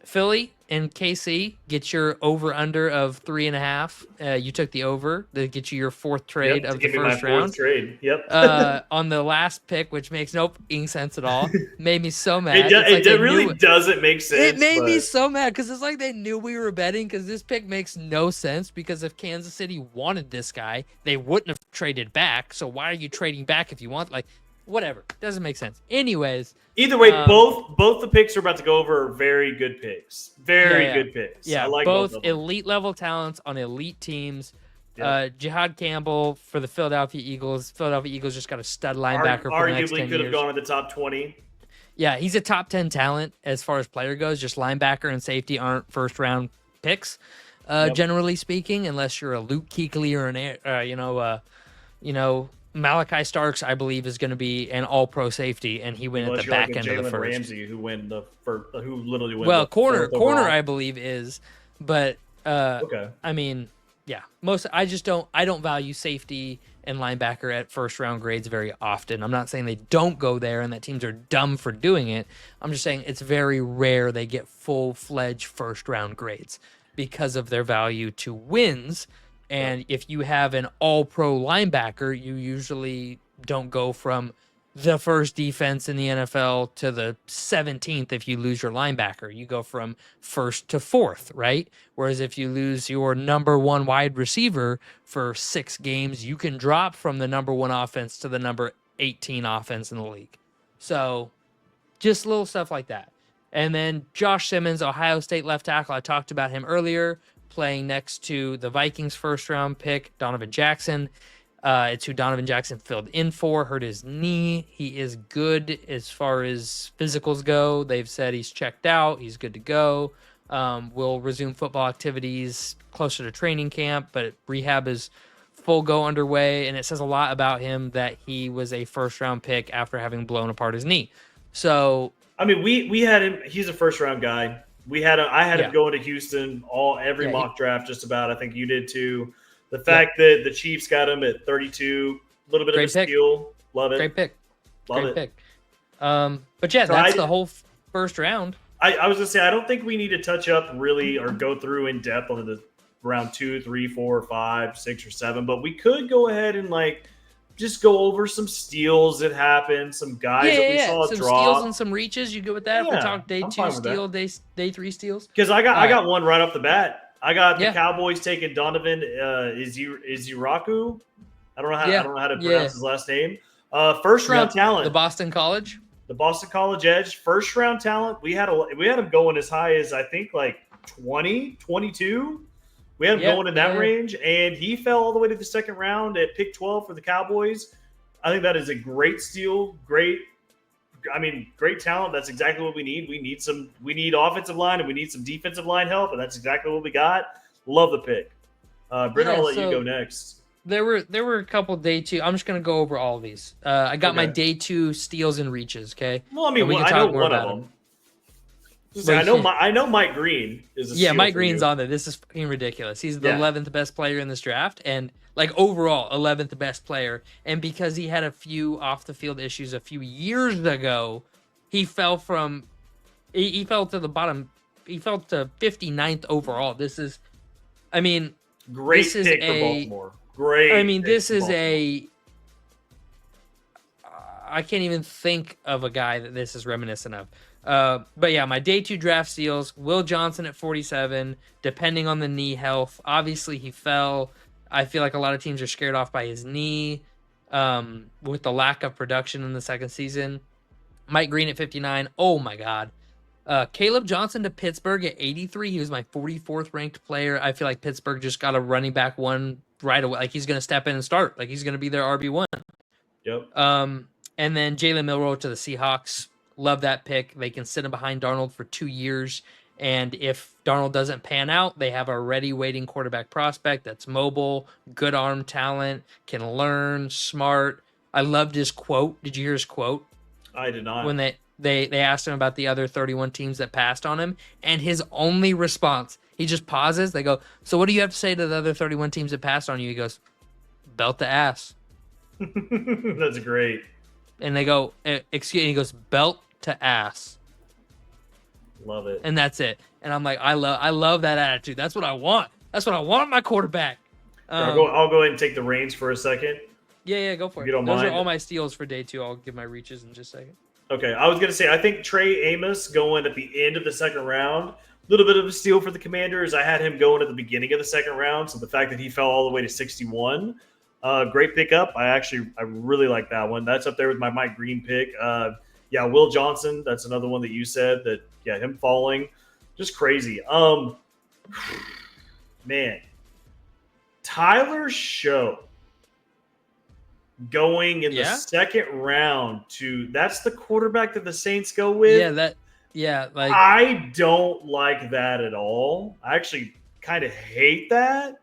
Speaker 1: Philly and KC get your over-under of 3.5. You took the over to get you your 4th trade of the first round.
Speaker 3: Trade. Yep.
Speaker 1: On the last pick, which makes no sense at all. Made me so mad.
Speaker 3: It really doesn't make sense.
Speaker 1: It made me so mad because it's like they knew we were betting, because this pick makes no sense, because if Kansas City wanted this guy, they wouldn't have traded back. So why are you trading back if you want? Like, whatever. Doesn't make sense. Anyways.
Speaker 3: Either way, both the picks are about to go over are very good picks. Very good picks.
Speaker 1: Yeah,
Speaker 3: I like
Speaker 1: both elite level talents on elite teams. Yep. Jihad Campbell for the Philadelphia Eagles. Philadelphia Eagles just got a stud linebacker for the next 10 years.
Speaker 3: Arguably could have gone in the top 20.
Speaker 1: Yeah, he's a top 10 talent as far as player goes. Just linebacker and safety aren't first round picks, generally speaking, unless you're a Luke Kuechly or Malachi Starks, I believe, is going to be an all-pro safety, and he went at the back end of the first.
Speaker 3: Ramsey, who literally went.
Speaker 1: Well, corner, I believe is, but okay. I mean, yeah, I don't value safety and linebacker at first-round grades very often. I'm not saying they don't go there and that teams are dumb for doing it. I'm just saying it's very rare they get full-fledged first-round grades because of their value to wins. And if you have an all-pro linebacker, you usually don't go from the first defense in the NFL to the 17th if you lose your linebacker. You go from first to fourth, right? Whereas if you lose your number one wide receiver for 6 games, you can drop from the number 1 offense to the number 18 offense in the league. So just little stuff like that. And then Josh Simmons, Ohio State left tackle. I talked about him earlier, playing next to the Vikings first round pick, Donovan Jackson. It's who Donovan Jackson filled in for, hurt his knee. He is good as far as physicals go. They've said he's checked out. He's good to go. Will resume football activities closer to training camp, but rehab is full go underway. And it says a lot about him that he was a first-round pick after having blown apart his knee. So,
Speaker 3: I mean, we had him. He's a first-round guy. I had him going to Houston every mock draft just about. I think you did too. The fact that the Chiefs got him at 32, a little bit of a steal. Love it.
Speaker 1: Great pick.
Speaker 3: Love it.
Speaker 1: Pick. But yeah, that's the whole first round.
Speaker 3: I was going to say, I don't think we need to touch up really or go through in depth on the round 2, 3, 4, 5, 6, or 7, but we could go ahead and just go over some steals that happened, some guys that we saw
Speaker 1: some
Speaker 3: drop.
Speaker 1: Steals and some reaches. You good with that?
Speaker 3: Yeah,
Speaker 1: We'll talk day
Speaker 3: I'm
Speaker 1: 2
Speaker 3: fine with
Speaker 1: steal, day 3 steals.
Speaker 3: Because I got one right off the bat. I got the
Speaker 1: Yeah.
Speaker 3: Cowboys taking Donovan Iziraku. I don't know how to pronounce his last name. First round talent.
Speaker 1: The Boston College
Speaker 3: Edge. First round talent. We had him going as high as I think 20, 22. We had him going in that range, and he fell all the way to the second round at pick 12 for the Cowboys. I think that is a great steal. Great talent. That's exactly what we need. We need offensive line and we need some defensive line help, and that's exactly what we got. Love the pick. Brent, I'll let you go next.
Speaker 1: There were a couple day 2. I'm just gonna go over all of these. I got my day 2 steals and reaches. Okay.
Speaker 3: Well, I mean, I know one of them. I know Mike Green is a steal.
Speaker 1: Mike Green's on there. This is fucking ridiculous. He's the 11th best player in this draft, and overall 11th best player. And because he had a few off the field issues a few years ago, he fell to the bottom. He fell to 59th overall. This is,
Speaker 3: great pick for Baltimore. Great.
Speaker 1: This is I can't even think of a guy that this is reminiscent of. But yeah, my day 2 draft steals, Will Johnson at 47, depending on the knee health. Obviously, he fell. I feel like a lot of teams are scared off by his knee with the lack of production in the second season. Mike Green at 59. Oh, my God. Caleb Johnson to Pittsburgh at 83. He was my 44th ranked player. I feel like Pittsburgh just got a running back one right away. Like, he's going to step in and start. Like, he's going to be their RB1.
Speaker 3: Yep.
Speaker 1: And then Jalen Milroe to the Seahawks. Love that pick. They can sit him behind Darnold for 2 years. And if Darnold doesn't pan out, they have a ready waiting quarterback prospect that's mobile, good arm talent, can learn, smart. I loved his quote. Did you hear his quote?
Speaker 3: I did not.
Speaker 1: When they asked him about the other 31 teams that passed on him, and his only response, he just pauses. They go, "So what do you have to say to the other 31 teams that passed on you?" He goes, "Belt the ass."
Speaker 3: That's great.
Speaker 1: And they go, "Excuse me," he goes, "Belt to ass."
Speaker 3: Love it.
Speaker 1: And that's it. And I'm like, I love that attitude. That's what I want. That's what I want in my quarterback.
Speaker 3: I'll go ahead and take the reins for a second.
Speaker 1: Yeah, go for it.
Speaker 3: You don't
Speaker 1: Those
Speaker 3: mind?
Speaker 1: are all my steals for day 2. I'll give my reaches in just a second.
Speaker 3: Okay, I was going to say, I think Trey Amos going at the end of the second round, a little bit of a steal for the Commanders. I had him going at the beginning of the second round, so the fact that he fell all the way to 61, great pickup. I really like that one. That's up there with my Mike Green pick. Will Johnson, that's another one that you said that, him falling, just crazy. Man, Tyler Show going in the second round that's the quarterback that the Saints go with. I don't like that at all. I actually kind of hate that.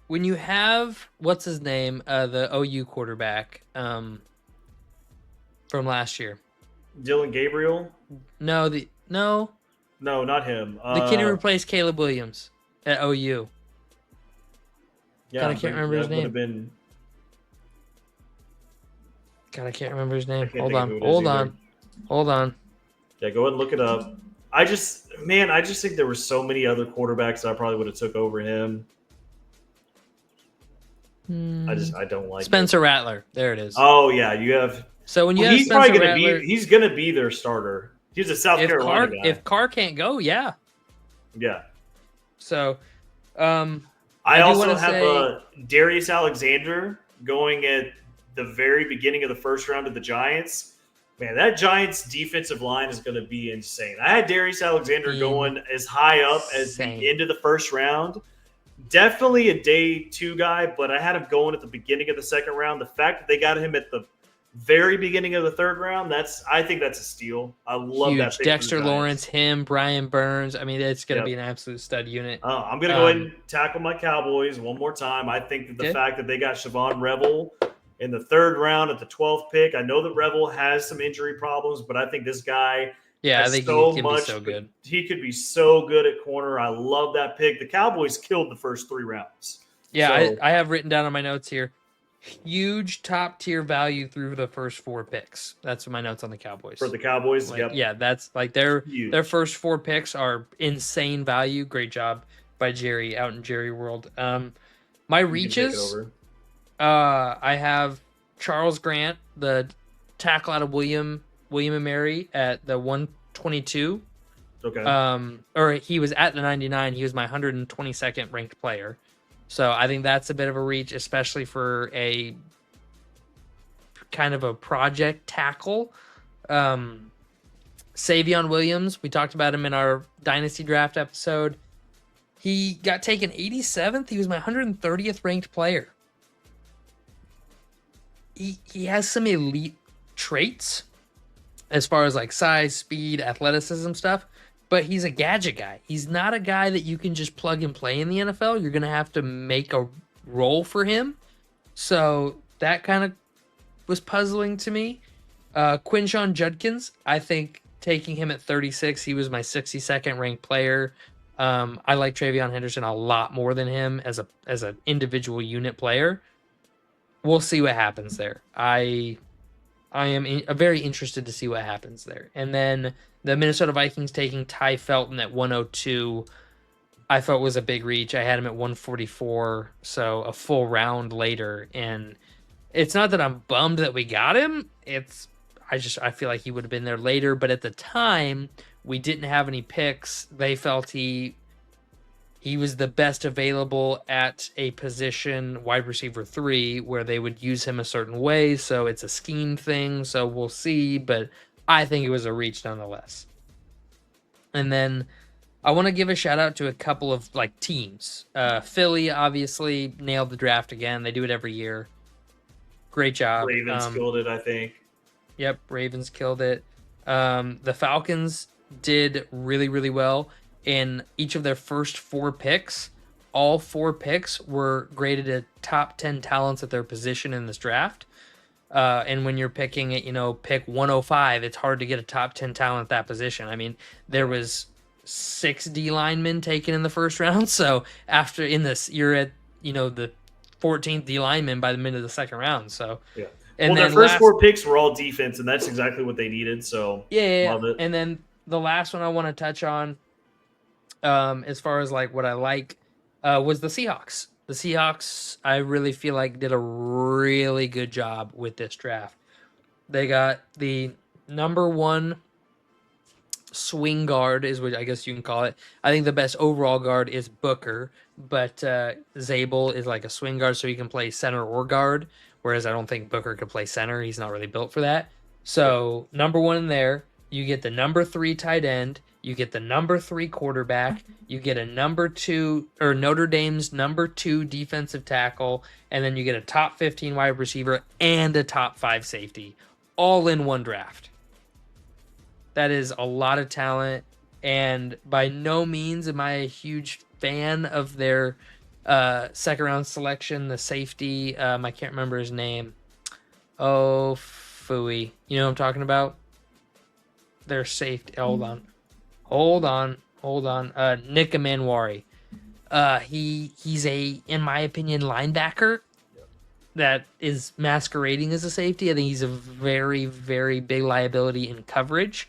Speaker 1: When you have what's his name, the OU quarterback from last year,
Speaker 3: Dylan Gabriel.
Speaker 1: No,
Speaker 3: not him.
Speaker 1: The kid who replaced Caleb Williams at OU.
Speaker 3: Yeah,
Speaker 1: I can't remember his name.
Speaker 3: Been...
Speaker 1: God, I can't remember his name. Hold on.
Speaker 3: Yeah, go ahead and look it up. I just think there were so many other quarterbacks that I probably would have took over him. I don't like
Speaker 1: Spencer Rattler. There it is.
Speaker 3: Oh yeah, you have
Speaker 1: So when you
Speaker 3: Well,
Speaker 1: have
Speaker 3: he's
Speaker 1: Spencer
Speaker 3: probably
Speaker 1: Rattler,
Speaker 3: he's gonna be their starter. He's a South Carolina guy.
Speaker 1: If Carr can't go, yeah.
Speaker 3: Yeah.
Speaker 1: So,
Speaker 3: I
Speaker 1: do
Speaker 3: also
Speaker 1: wanna
Speaker 3: have
Speaker 1: say-
Speaker 3: Darius Alexander going at the very beginning of the first round of the Giants. Man, that Giants defensive line is going to be insane. I had Darius Alexander going as high up as the
Speaker 1: Insane.
Speaker 3: end of the first round. Definitely a day 2 guy, but I had him going at the beginning of the second round. The fact that they got him at the very beginning of the third round, I think that's a steal. I love
Speaker 1: huge.
Speaker 3: that pick for the
Speaker 1: Dexter
Speaker 3: Giants.
Speaker 1: Lawrence, him, Brian Burns. I mean, it's going to
Speaker 3: Yep.
Speaker 1: be an absolute stud unit.
Speaker 3: I'm going to go ahead and tackle my Cowboys one more time. I think that the
Speaker 1: Good.
Speaker 3: fact that they got Siobhan Revel in the third round at the 12th pick, I know that Revel has some injury problems, but I think this guy
Speaker 1: I
Speaker 3: has
Speaker 1: think
Speaker 3: so
Speaker 1: he can
Speaker 3: much.
Speaker 1: be so good.
Speaker 3: He could be so good at corner. I love that pick. The Cowboys killed the first 3 rounds.
Speaker 1: Yeah,
Speaker 3: So-
Speaker 1: I have written down on my notes here, huge top tier value through the first 4 picks. That's my notes on the Cowboys.
Speaker 3: For the Cowboys,
Speaker 1: Like,
Speaker 3: yep.
Speaker 1: Yeah, that's like their
Speaker 3: Huge.
Speaker 1: first 4 picks are insane value. Great job by Jerry out in Jerry World. My
Speaker 3: You can take it
Speaker 1: reaches,
Speaker 3: over.
Speaker 1: I have Charles Grant, the tackle out of William and Mary at the 122.
Speaker 3: Okay.
Speaker 1: Or he was at the 99. He was my 122nd ranked player. So I think that's a bit of a reach, especially for a kind of a project tackle. Savion Williams, we talked about him in our Dynasty Draft episode. He got taken 87th. He was my 130th ranked player. He has some elite traits as far as like size, speed, athleticism stuff, but he's a gadget guy. He's not a guy that you can just plug and play in the NFL. You're going to have to make a role for him. So that kind of was puzzling to me. Quinshon Judkins, I think taking him at 36, he was my 62nd ranked player. I like Travion Henderson a lot more than him as an individual unit player. We'll see what happens there. I am very interested to see what happens there. And then the Minnesota Vikings taking Ty Felton at 102, I felt was a big reach. I had him at 144, so a full round later. And it's not that I'm bummed that we got him. I feel like he would have been there later. But at the time, we didn't have any picks. They felt he was the best available at a position, wide receiver 3, where they would use him a certain way. So it's a scheme thing. So we'll see. But I think it was a reach nonetheless. And then I want to give a shout out to a couple of like teams. Philly obviously nailed the draft again. They do it every year. Great job.
Speaker 3: Ravens killed it, I think.
Speaker 1: Yep, Ravens killed it. The Falcons did really, really well. In each of their first 4 picks, all 4 picks were graded at top 10 talents at their position in this draft. And when you're picking at, pick 105, it's hard to get a top 10 talent at that position. I mean, there was 6 D linemen taken in the first round. So after in this, you're at, the 14th D lineman by the middle of the second round. So
Speaker 3: yeah.
Speaker 1: And
Speaker 3: well,
Speaker 1: then
Speaker 3: their first 4 picks were all defense, and that's exactly what they needed. So love it.
Speaker 1: And then the last one I want to touch on, as far as like what I like, was the Seahawks. The Seahawks, I really feel like did a really good job with this draft. They got the number 1 swing guard, is what I guess you can call it. I think the best overall guard is Booker, but Zabel is like a swing guard, so he can play center or guard. Whereas I don't think Booker could play center. He's not really built for that. So number 1 in there, you get the number 3 tight end. You get the number 3 quarterback. You get a number 2 or Notre Dame's number 2 defensive tackle. And then you get a top 15 wide receiver and a top 5 safety all in one draft. That is a lot of talent. And by no means am I a huge fan of their second round selection, the safety. I can't remember his name. Oh, phooey. You know what I'm talking about? Their safety. Hold on. Nick Manwari. He's in my opinion, linebacker that is masquerading as a safety. I think he's a very, very big liability in coverage.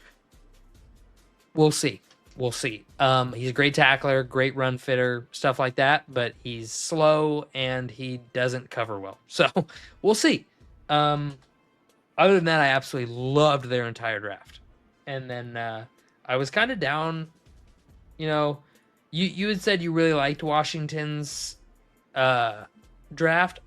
Speaker 1: We'll see. He's a great tackler, great run fitter, stuff like that, but he's slow and he doesn't cover well. So we'll see. Other than that, I absolutely loved their entire draft. And then I was kind of down. You know, you had said you really liked Washington's draft.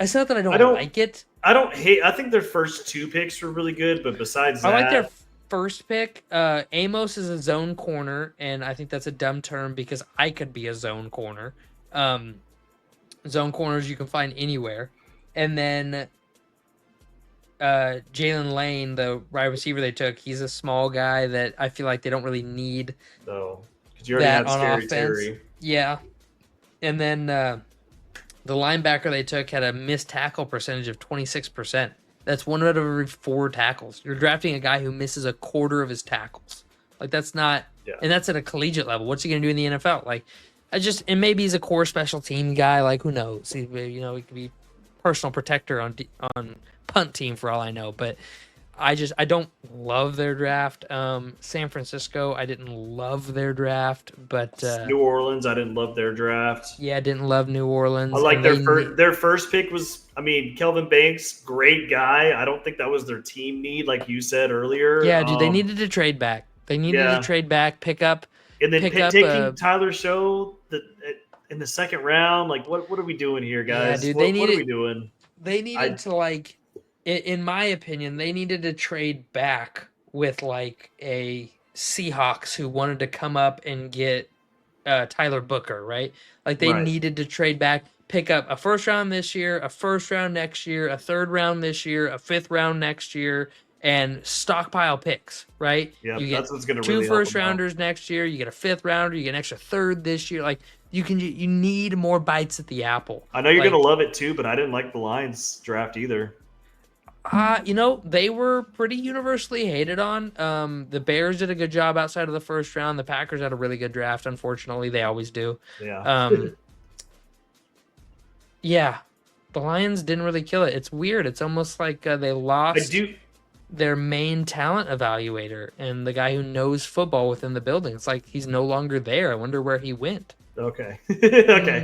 Speaker 1: It's not that I don't like it.
Speaker 3: I don't hate. I think their first 2 picks were really good, but besides that,
Speaker 1: I like their first pick. Amos is a zone corner, and I think that's a dumb term because I could be a zone corner. Zone corners you can find anywhere. And then Jalen Lane, the wide receiver they took, he's a small guy that I feel like they don't really need.
Speaker 3: So, because you already have Scary Terry.
Speaker 1: Yeah. And then the linebacker they took had a missed tackle percentage of 26%. That's 1 out of every 4 tackles. You're drafting a guy who misses a quarter of his tackles. Like, that's not, and that's at a collegiate level. What's he going to do in the NFL? Like, and maybe he's a core special team guy. Like, who knows? He could be personal protector on punt team for all I know. But I don't love their draft. San Francisco, I didn't love their draft, but
Speaker 3: New Orleans, I didn't love their draft.
Speaker 1: Yeah, I didn't love New Orleans.
Speaker 3: I like their first pick was, Kelvin Banks, great guy. I don't think that was their team need, like you said earlier.
Speaker 1: Yeah, dude, they needed to trade back. They needed to trade back, pick up,
Speaker 3: and then taking Tyler Show in the second round. Like, what are we doing here, guys?
Speaker 1: Yeah, dude, what are we doing? They needed to, like, in my opinion, they needed to trade back with like a Seahawks who wanted to come up and get Tyler Booker, right? Like they needed to trade back, pick up a first round this year, a first round next year, a third round this year, a fifth round next year, and stockpile picks, right?
Speaker 3: Yeah,
Speaker 1: you get
Speaker 3: that's what's going to
Speaker 1: 2
Speaker 3: really
Speaker 1: first rounders next year, you get a 5th rounder, you get an extra 3rd this year. Like you need more bites at the apple.
Speaker 3: I know you're going to love it too, but I didn't like the Lions draft either.
Speaker 1: They were pretty universally hated on. The Bears did a good job outside of the first round. The Packers had a really good draft. Unfortunately, they always do.
Speaker 3: Yeah.
Speaker 1: Yeah. The Lions didn't really kill it. It's weird. It's almost like they lost their main talent evaluator and the guy who knows football within the building. It's like he's no longer there. I wonder where he went.
Speaker 3: Okay. Okay.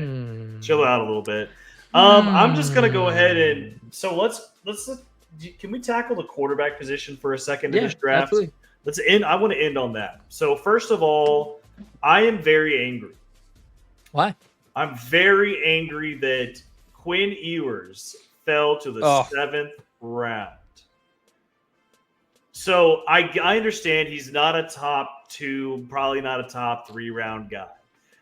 Speaker 3: Chill out a little bit. I'm just gonna go ahead and let's can we tackle the quarterback position for a second in this draft?
Speaker 1: Absolutely.
Speaker 3: Let's end. I want to end on that. So first of all, I am very angry.
Speaker 1: Why?
Speaker 3: I'm very angry that Quinn Ewers fell to the 7th round. So I understand he's not a top 2, probably not a top 3 round guy.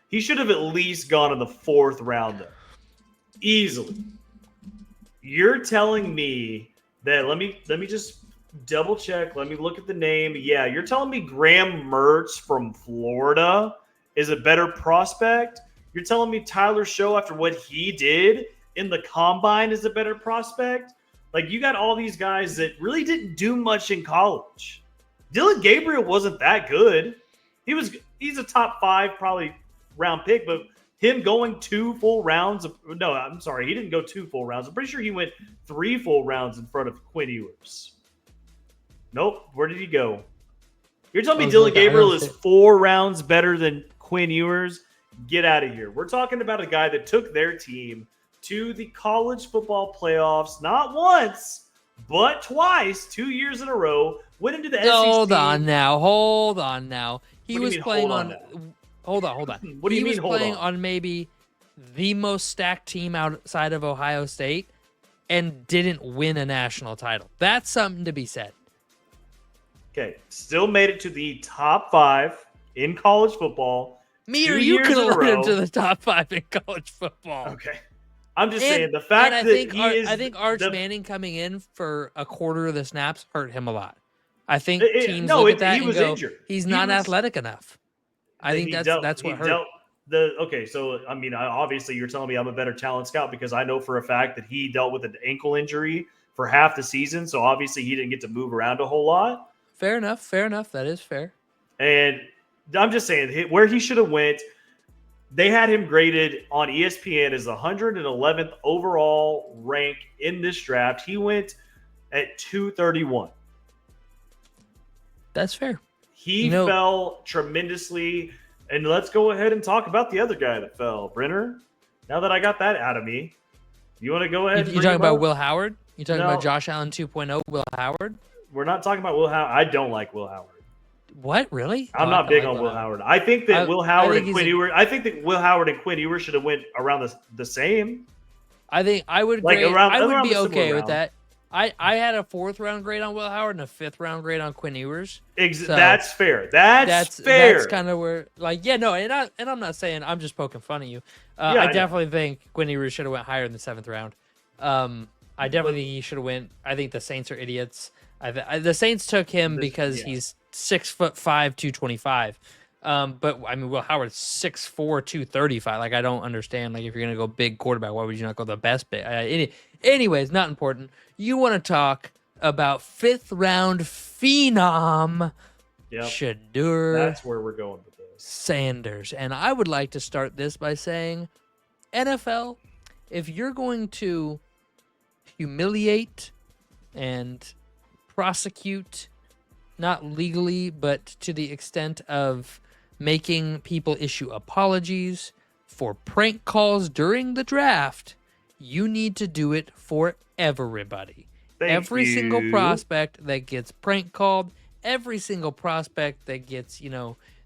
Speaker 3: He should have at least gone in the 4th round, though. Easily. You're telling me that let me just double check. Let me look at the name. Yeah, you're telling me Graham Mertz from Florida is a better prospect? You're telling me Tyler Show, after what he did in the combine, is a better prospect? Like, you got all these guys that really didn't do much in college. Dylan Gabriel wasn't that good. He's a top 5 probably round pick, but him going 2 full rounds no, I'm sorry, he didn't go 2 full rounds. I'm pretty sure he went 3 full rounds in front of Quinn Ewers. Nope. Where did he go? You're telling me Dylan Gabriel is 4 rounds better than Quinn Ewers? Get out of here. We're talking about a guy that took their team to the college football playoffs not once, but twice, 2 years in a row, went into the SEC.
Speaker 1: Hold on now. He was playing on Hold on.
Speaker 3: What do you mean, hold on?
Speaker 1: He was playing on maybe the most stacked team outside of Ohio State and didn't win a national title. That's something to be said.
Speaker 3: Okay, still made it to the top 5 in college football.
Speaker 1: Me or you could have led him to the top 5 in college football.
Speaker 3: Okay. I'm just saying the fact that
Speaker 1: I think Arch Manning coming in for a quarter of the snaps hurt him a lot. I think teams look at that and go, injured. He's not athletic enough. I think that's what hurt.
Speaker 3: Obviously you're telling me I'm a better talent scout because I know for a fact that he dealt with an ankle injury for half the season, so obviously he didn't get to move around a whole lot.
Speaker 1: Fair enough. That is fair.
Speaker 3: And I'm just saying where he should have went, they had him graded on ESPN as the 111th overall rank in this draft. He went at 231.
Speaker 1: That's fair.
Speaker 3: He fell tremendously. And let's go ahead and talk about the other guy that fell. Brenner, now that I got that out of me, You want to go ahead?
Speaker 1: You
Speaker 3: bring
Speaker 1: talking
Speaker 3: him
Speaker 1: about
Speaker 3: up?
Speaker 1: Will Howard? You talking
Speaker 3: No.
Speaker 1: about Josh Allen 2.0? Will Howard?
Speaker 3: We're not talking about Will Howard. I don't like Will Howard.
Speaker 1: What really?
Speaker 3: I'm
Speaker 1: Oh, I
Speaker 3: not
Speaker 1: kinda
Speaker 3: big
Speaker 1: like
Speaker 3: on Will Howard. I think that Will
Speaker 1: I
Speaker 3: Howard
Speaker 1: think
Speaker 3: and Quinn Ewers. I think that Will Howard and Quinn Ewers should have went around the same.
Speaker 1: I think I would
Speaker 3: Like,
Speaker 1: grade.
Speaker 3: around-
Speaker 1: I would
Speaker 3: around
Speaker 1: be
Speaker 3: the similar
Speaker 1: okay with
Speaker 3: round.
Speaker 1: that. I had a 4th round grade on Will Howard and a 5th round grade on Quinn Ewers. So
Speaker 3: That's fair. That's fair.
Speaker 1: That's kind of where, like, yeah, no, and I'm not saying, I'm just poking fun at you.
Speaker 3: Yeah, I
Speaker 1: I
Speaker 3: know.
Speaker 1: definitely think Quinn Ewers should have went higher in the 7th round. I definitely think he should have went. I think the Saints are idiots. The Saints took him because
Speaker 3: yeah.
Speaker 1: he's 6'5", 225. But I mean, Will Howard's 6'4", 235. Like, I don't understand. Like, if you're gonna go big quarterback, why would you not go the best big? Anyways, not important. You want to talk about 5th round phenom
Speaker 3: Yep.
Speaker 1: Shadur
Speaker 3: That's where we're going with this.
Speaker 1: Sanders, and I would like to start this by saying, NFL, if you're going to humiliate and prosecute, not legally, but to the extent of making people issue apologies for prank calls during the draft, you need to do it for everybody.
Speaker 3: Thank
Speaker 1: Every
Speaker 3: you.
Speaker 1: single prospect that gets prank called, every single prospect that gets,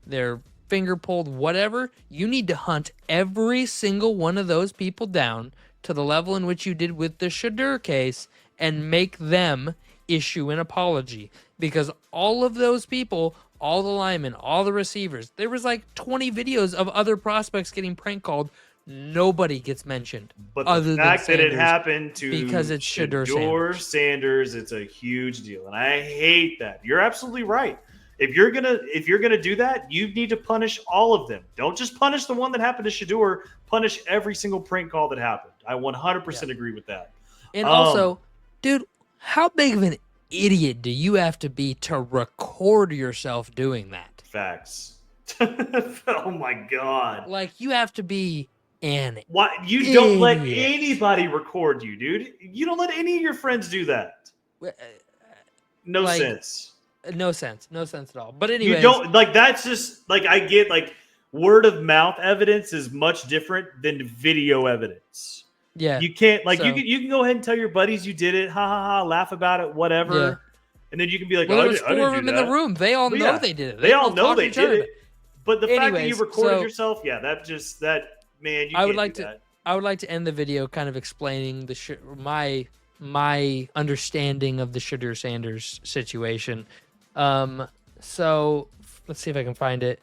Speaker 1: their finger pulled, whatever, you need to hunt every single one of those people down to the level in which you did with the Shadur case and make them issue an apology. Because all of those people, all the linemen, all the receivers, there was like 20 videos of other prospects getting prank called. Nobody gets mentioned.
Speaker 3: But
Speaker 1: other
Speaker 3: the
Speaker 1: than
Speaker 3: fact that it
Speaker 1: Sanders,
Speaker 3: happened to
Speaker 1: because it's Shadur
Speaker 3: Sanders, it's a huge deal, and I hate that. You're absolutely right. If you're gonna do that, you need to punish all of them. Don't just punish the one that happened to Shadur. Punish every single prank call that happened. I 100% agree with that.
Speaker 1: And also, dude, how big of an idiot do you have to be to record yourself doing that?
Speaker 3: Facts. Oh my god.
Speaker 1: Like, you have to be an
Speaker 3: Why you don't let
Speaker 1: idiot.
Speaker 3: anybody record you, dude? You don't let any of your friends do that. No
Speaker 1: like,
Speaker 3: sense.
Speaker 1: No sense at all. But anyways,
Speaker 3: You don't like that's just like I get like word of mouth evidence is much different than video evidence.
Speaker 1: yeah,
Speaker 3: You can't like
Speaker 1: so-
Speaker 3: you can go ahead and tell your buddies you did it, ha ha ha, laugh about it, whatever.
Speaker 1: Yeah.
Speaker 3: And then you can be like,
Speaker 1: well,
Speaker 3: oh,
Speaker 1: there was
Speaker 3: I didn't
Speaker 1: 4 of
Speaker 3: do
Speaker 1: them in the
Speaker 3: that.
Speaker 1: room. They all
Speaker 3: Well,
Speaker 1: know
Speaker 3: yeah.
Speaker 1: they did it.
Speaker 3: They all
Speaker 1: both
Speaker 3: know
Speaker 1: talked to
Speaker 3: they
Speaker 1: each other
Speaker 3: did
Speaker 1: about
Speaker 3: it. But the fact that you
Speaker 1: Anyways,
Speaker 3: recorded
Speaker 1: so-
Speaker 3: yourself, yeah, that man, you
Speaker 1: I
Speaker 3: can't
Speaker 1: would like
Speaker 3: do
Speaker 1: to-
Speaker 3: that.
Speaker 1: I would like to end the video kind of explaining my understanding of the Shadur Sanders situation. So let's see if I can find it.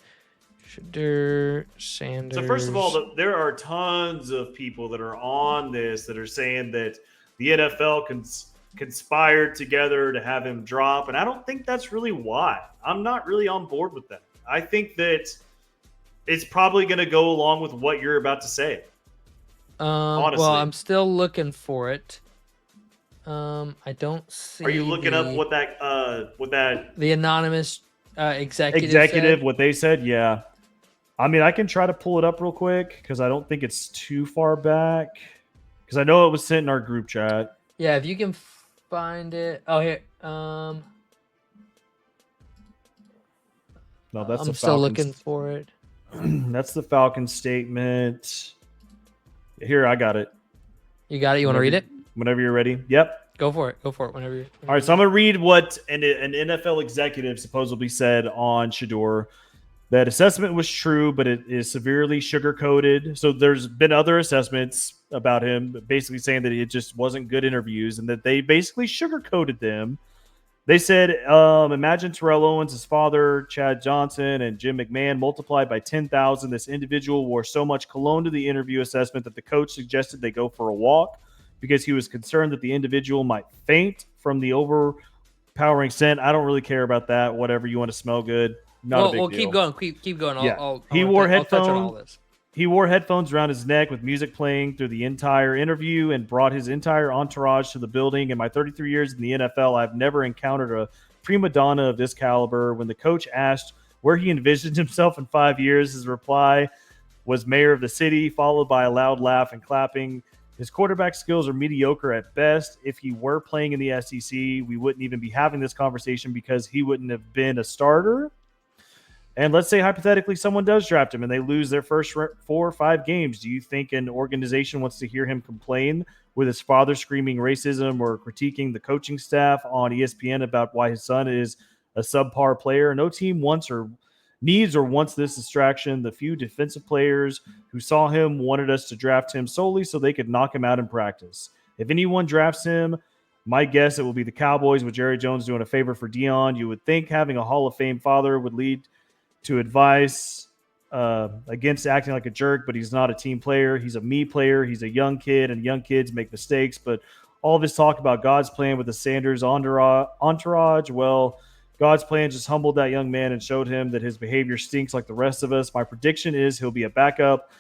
Speaker 1: Shadur Sanders.
Speaker 3: So first of all, there are tons of people that are on this that are saying that the NFL conspired together to have him drop, and I don't think that's really why. I'm not really on board with that. I think that it's probably going to go along with what you're about to say. honestly.
Speaker 1: Well, I'm still looking for it. I don't see.
Speaker 3: Are you looking up what that
Speaker 1: the anonymous executive said?
Speaker 3: what they said? Yeah. I mean, I can try to pull it up real quick because I don't think it's too far back. Because I know it was sent in our group chat.
Speaker 1: Yeah, if you can find it. Oh, here.
Speaker 3: No, that's
Speaker 1: I'm still looking for it.
Speaker 3: That's the Falcon statement. Here, I got it.
Speaker 1: You got it? You want to read it?
Speaker 3: Whenever you're ready. Yep.
Speaker 1: Go for it. Go for it. Whenever you're.
Speaker 3: All right, so I'm going to read what an NFL executive supposedly said on Shadur. That assessment was true, but it is severely sugar-coated. So there's been other assessments about him basically saying that it just wasn't good interviews and that they basically sugar-coated them. They said, imagine Terrell Owens, his father, Chad Johnson, and Jim McMahon multiplied by 10,000. This individual wore so much cologne to the interview assessment that the coach suggested they go for a walk because he was concerned that the individual might faint from the overpowering scent. I don't really care about that. Whatever, you want to smell good. Not a big deal.
Speaker 1: Keep going. Keep going.
Speaker 3: Yeah.
Speaker 1: He
Speaker 3: wore
Speaker 1: I'll touch on all
Speaker 3: headphones.
Speaker 1: this.
Speaker 3: He wore headphones around his neck with music playing through the entire interview and brought his entire entourage to the building. In my 33 years in the NFL, I've never encountered a prima donna of this caliber. When the coach asked where he envisioned himself in 5 years, his reply was mayor of the city, followed by a loud laugh and clapping. His quarterback skills are mediocre at best. If he were playing in the SEC, we wouldn't even be having this conversation because he wouldn't have been a starter. And let's say hypothetically someone does draft him and they lose their first 4 or 5 games. Do you think an organization wants to hear him complain with his father screaming racism or critiquing the coaching staff on ESPN about why his son is a subpar player? No team wants or needs or wants this distraction. The few defensive players who saw him wanted us to draft him solely so they could knock him out in practice. If anyone drafts him, my guess it will be the Cowboys with Jerry Jones doing a favor for Deion. You would think having a Hall of Fame father would lead to advice against acting like a jerk, but he's not a team player. He's a me player. He's a young kid, and young kids make mistakes. But all of his talk about God's plan with the Sanders entourage, well, God's plan just humbled that young man and showed him that his behavior stinks like the rest of us. My prediction is he'll be a backup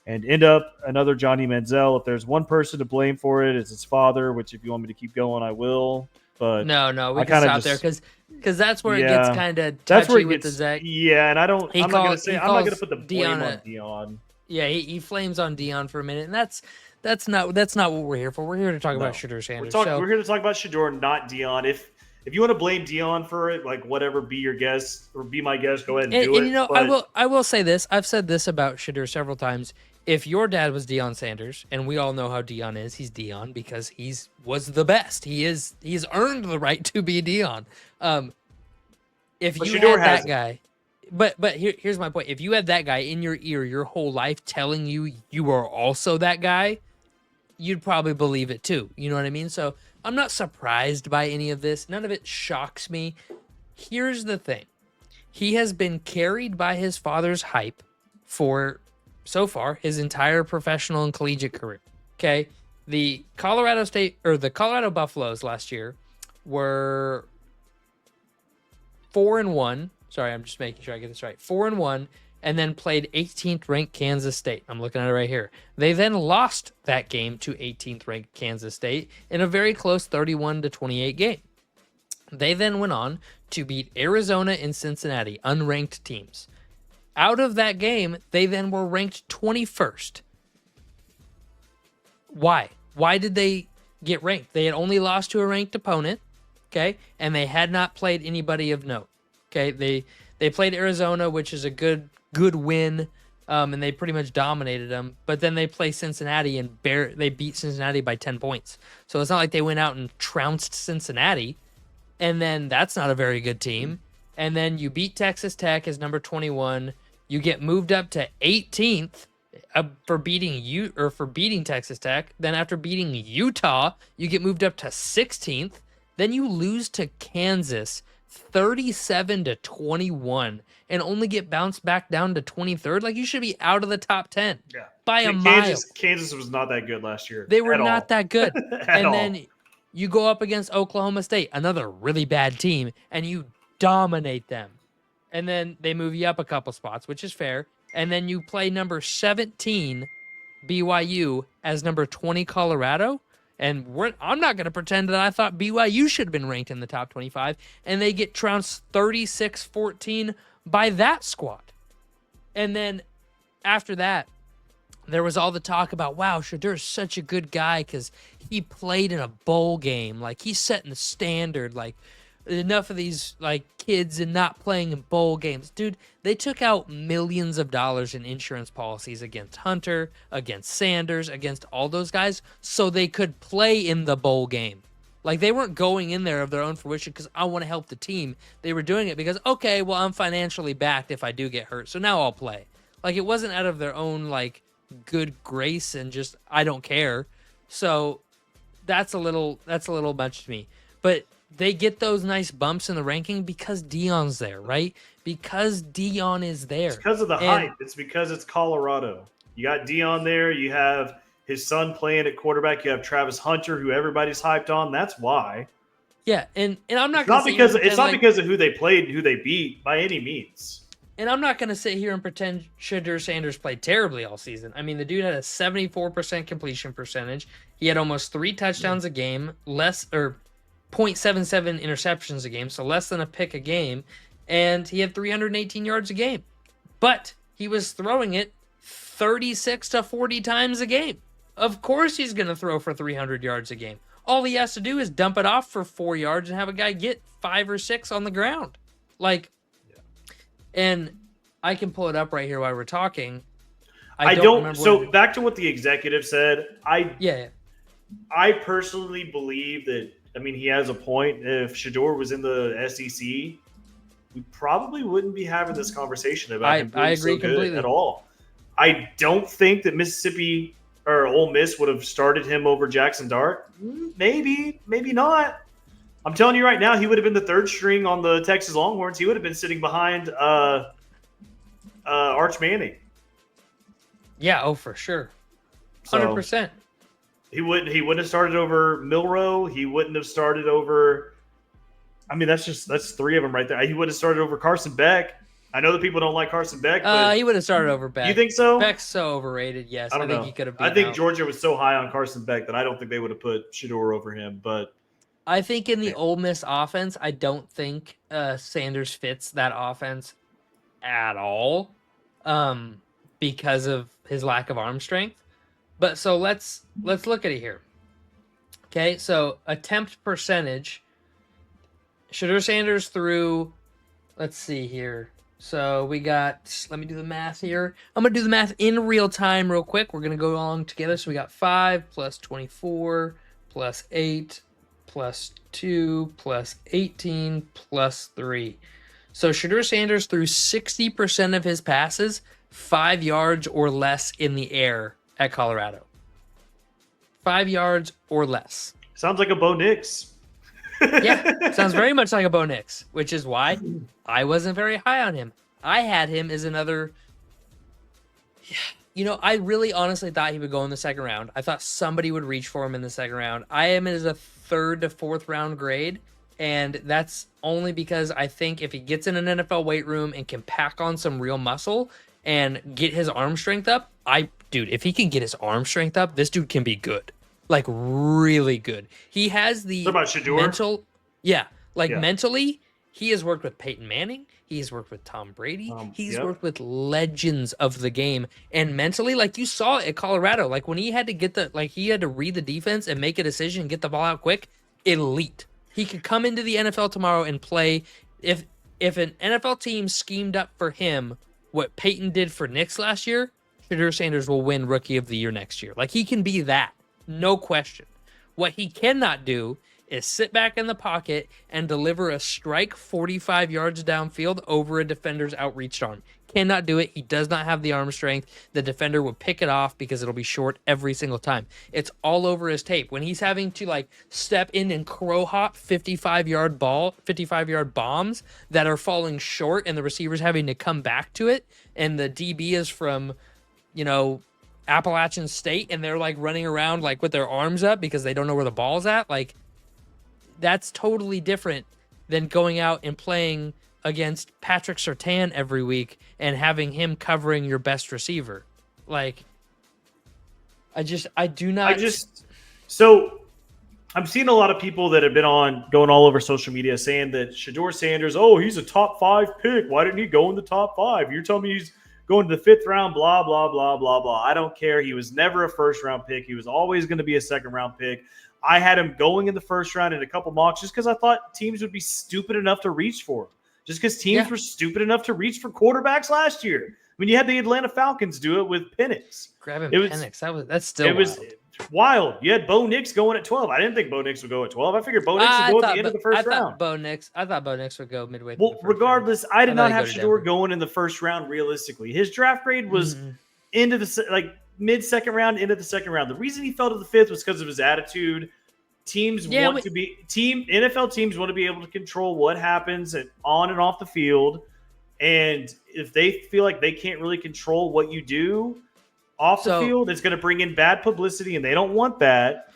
Speaker 3: and end up another Johnny Manziel. If there's one person to blame for it, it's his father, which if you want me to keep going, I will. But
Speaker 1: no, we can stop there because that's where it gets kind of touchy
Speaker 3: that's where
Speaker 1: with the Zach.
Speaker 3: Yeah, and I'm not going to put the blame on Deion.
Speaker 1: Yeah, he flames on Deion for a minute, and that's not what we're here for. We're here to talk about Shedeur Sanders.
Speaker 3: We're here to talk about Shedeur, not Deion. If you want to blame Deion for it, like whatever, be your guest or be my guest. Go ahead and do it.
Speaker 1: And you know, I will say this. I've said this about Shedeur several times. If your dad was Deion Sanders, and we all know how Deion is, he's Deion because was the best. He's earned the right to be Deion. If you had that guy, but here's my point. If you had that guy in your ear your whole life telling you you are also that guy, you'd probably believe it too. You know what I mean? So I'm not surprised by any of this. None of it shocks me. Here's the thing. He has been carried by his father's hype for so far his entire professional and collegiate career. Okay. The Colorado Buffaloes last year were 4-1. Sorry, I'm just making sure I get this right. 4-1, and then played 18th ranked Kansas State. I'm looking at it right here. They then lost that game to 18th ranked Kansas State in a very close 31-28 game. They then went on to beat Arizona and Cincinnati, unranked teams. Out of that game, they then were ranked 21st. Why? Why did they get ranked? They had only lost to a ranked opponent, okay? And they had not played anybody of note, okay? They played Arizona, which is a good win, and they pretty much dominated them. But then they play Cincinnati, and they beat Cincinnati by 10 points. So it's not like they went out and trounced Cincinnati, and then that's not a very good team. And then you beat Texas Tech as number 21. You get moved up to 18th for beating Texas Tech. Then after beating Utah, you get moved up to 16th. Then you lose to Kansas 37-21 and only get bounced back down to 23rd. Like, you should be out of the top 10 by a mile.
Speaker 3: Kansas was not that good last year.
Speaker 1: They were not that good. And then you go up against Oklahoma State, another really bad team, and you dominate them. And then they move you up a couple spots, which is fair. And then you play number 17 BYU as number 20 Colorado. And I'm not going to pretend that I thought BYU should have been ranked in the top 25. And they get trounced 36-14 by that squad. And then after that, there was all the talk about, wow, Shedeur's such a good guy because he played in a bowl game. Like, he's setting the standard. Like, enough of these kids and not playing in bowl games. Dude, they took out millions of dollars in insurance policies against Hunter, against Sanders, against all those guys so they could play in the bowl game. Like, they weren't going in there of their own fruition because I want to help the team. They were doing it because, okay, well, I'm financially backed if I do get hurt, so now I'll play. Like, it wasn't out of their own good grace and just I don't care. So that's a little much to me. But they get those nice bumps in the ranking because Deion's there, right? Because Deion is there.
Speaker 3: It's because of the hype. It's because it's Colorado. You got Deion there. You have his son playing at quarterback. You have Travis Hunter, who everybody's hyped on. That's why.
Speaker 1: Yeah, and I'm not
Speaker 3: going to because it's not because of who they played and who they beat by any means.
Speaker 1: And I'm not going to sit here and pretend Shedeur Sanders played terribly all season. I mean, the dude had a 74% completion percentage. He had almost 3 touchdowns a game, 0.77 interceptions a game, so less than a pick a game, and he had 318 yards a game. But he was throwing it 36 to 40 times a game. Of course he's going to throw for 300 yards a game. All he has to do is dump it off for 4 yards and have a guy get 5 or 6 on the ground. And I can pull it up right here while we're talking.
Speaker 3: I don't remember. So back to what the executive said. I personally believe that. I mean, he has a point. If Shedeur was in the SEC, we probably wouldn't be having this conversation about him doing so good at all. I don't think that Mississippi or Ole Miss would have started him over Jackson Dart. Maybe, maybe not. I'm telling you right now, he would have been the third string on the Texas Longhorns. He would have been sitting behind Arch Manning.
Speaker 1: Yeah, oh, for sure. 100%.
Speaker 3: So, he wouldn't have started over Milroe. He wouldn't have started over. I mean, that's three of them right there. He would have started over Carson Beck. I know that people don't like Carson Beck, but
Speaker 1: he would have started over Beck.
Speaker 3: You think so?
Speaker 1: Beck's so overrated. Yes, I think he could have.
Speaker 3: I think Georgia was so high on Carson Beck that I don't think they would have put Shedeur over him. But
Speaker 1: I think in the Ole Miss offense, I don't think Sanders fits that offense at all, because of his lack of arm strength. But so let's look at it here. Okay, so attempt percentage. Shedeur Sanders threw, let's see here. So we got, let me do the math here. I'm going to do the math in real time real quick. We're going to go along together. So we got 5 plus 24 plus 8 plus 2 plus 18 plus 3. So Shedeur Sanders threw 60% of his passes 5 yards or less in the air at Colorado. 5 yards or less.
Speaker 3: Sounds like a Bo Nix.
Speaker 1: Yeah, sounds very much like a Bo Nix, which is why I wasn't very high on him. I had him as another. I really honestly thought he would go in the second round. I thought somebody would reach for him in the second round. I am as a 3rd to 4th round grade, and that's only because I think if he gets in an NFL weight room and can pack on some real muscle and get his arm strength up, if he can get his arm strength up, this dude can be good. Like, really good. He has the mental... Yeah, mentally, he has worked with Peyton Manning. He has worked with Tom Brady. He's worked with legends of the game. And mentally, like you saw at Colorado, like when he had to he had to read the defense and make a decision and get the ball out quick, elite. He could come into the NFL tomorrow and play. If an NFL team schemed up for him what Peyton did for Nix last year, Shedeur Sanders will win Rookie of the Year next year. Like, he can be that. No question. What he cannot do is sit back in the pocket and deliver a strike 45 yards downfield over a defender's outreached arm. Cannot do it. He does not have the arm strength. The defender will pick it off because it'll be short every single time. It's all over his tape. When he's having to step in and crow hop 55-yard bombs that are falling short and the receiver's having to come back to it, and the DB is from, Appalachian State, and they're running around with their arms up because they don't know where the ball's at. That's totally different than going out and playing against Patrick Surtain every week and having him covering your best receiver.
Speaker 3: So I'm seeing a lot of people that have been going all over social media saying that Shedeur Sanders, he's a top 5 pick. Why didn't he go in the top 5? You're telling me he's going to the 5th round, blah, blah, blah, blah, blah. I don't care. He was never a first-round pick. He was always going to be a second-round pick. I had him going in the first round in a couple mocks just because I thought teams would be stupid enough to reach for him. Just because teams were stupid enough to reach for quarterbacks last year. I mean, you had the Atlanta Falcons do it with Penix.
Speaker 1: Grabbing Penix. That's still wild.
Speaker 3: Was wild. You had Bo Nix going at 12. I didn't think Bo Nix would go at 12. I figured Bo Nix would go at the end of the first round.
Speaker 1: I thought Bo Nix would go midway.
Speaker 3: Well, regardless, I did not have Shedeur going in the first round realistically. His draft grade was into the mid-second round, into the second round. The reason he fell to the 5th was because of his attitude. NFL teams want to be able to control what happens on and off the field. And if they feel like they can't really control what you do off the field, it's going to bring in bad publicity, and they don't want that.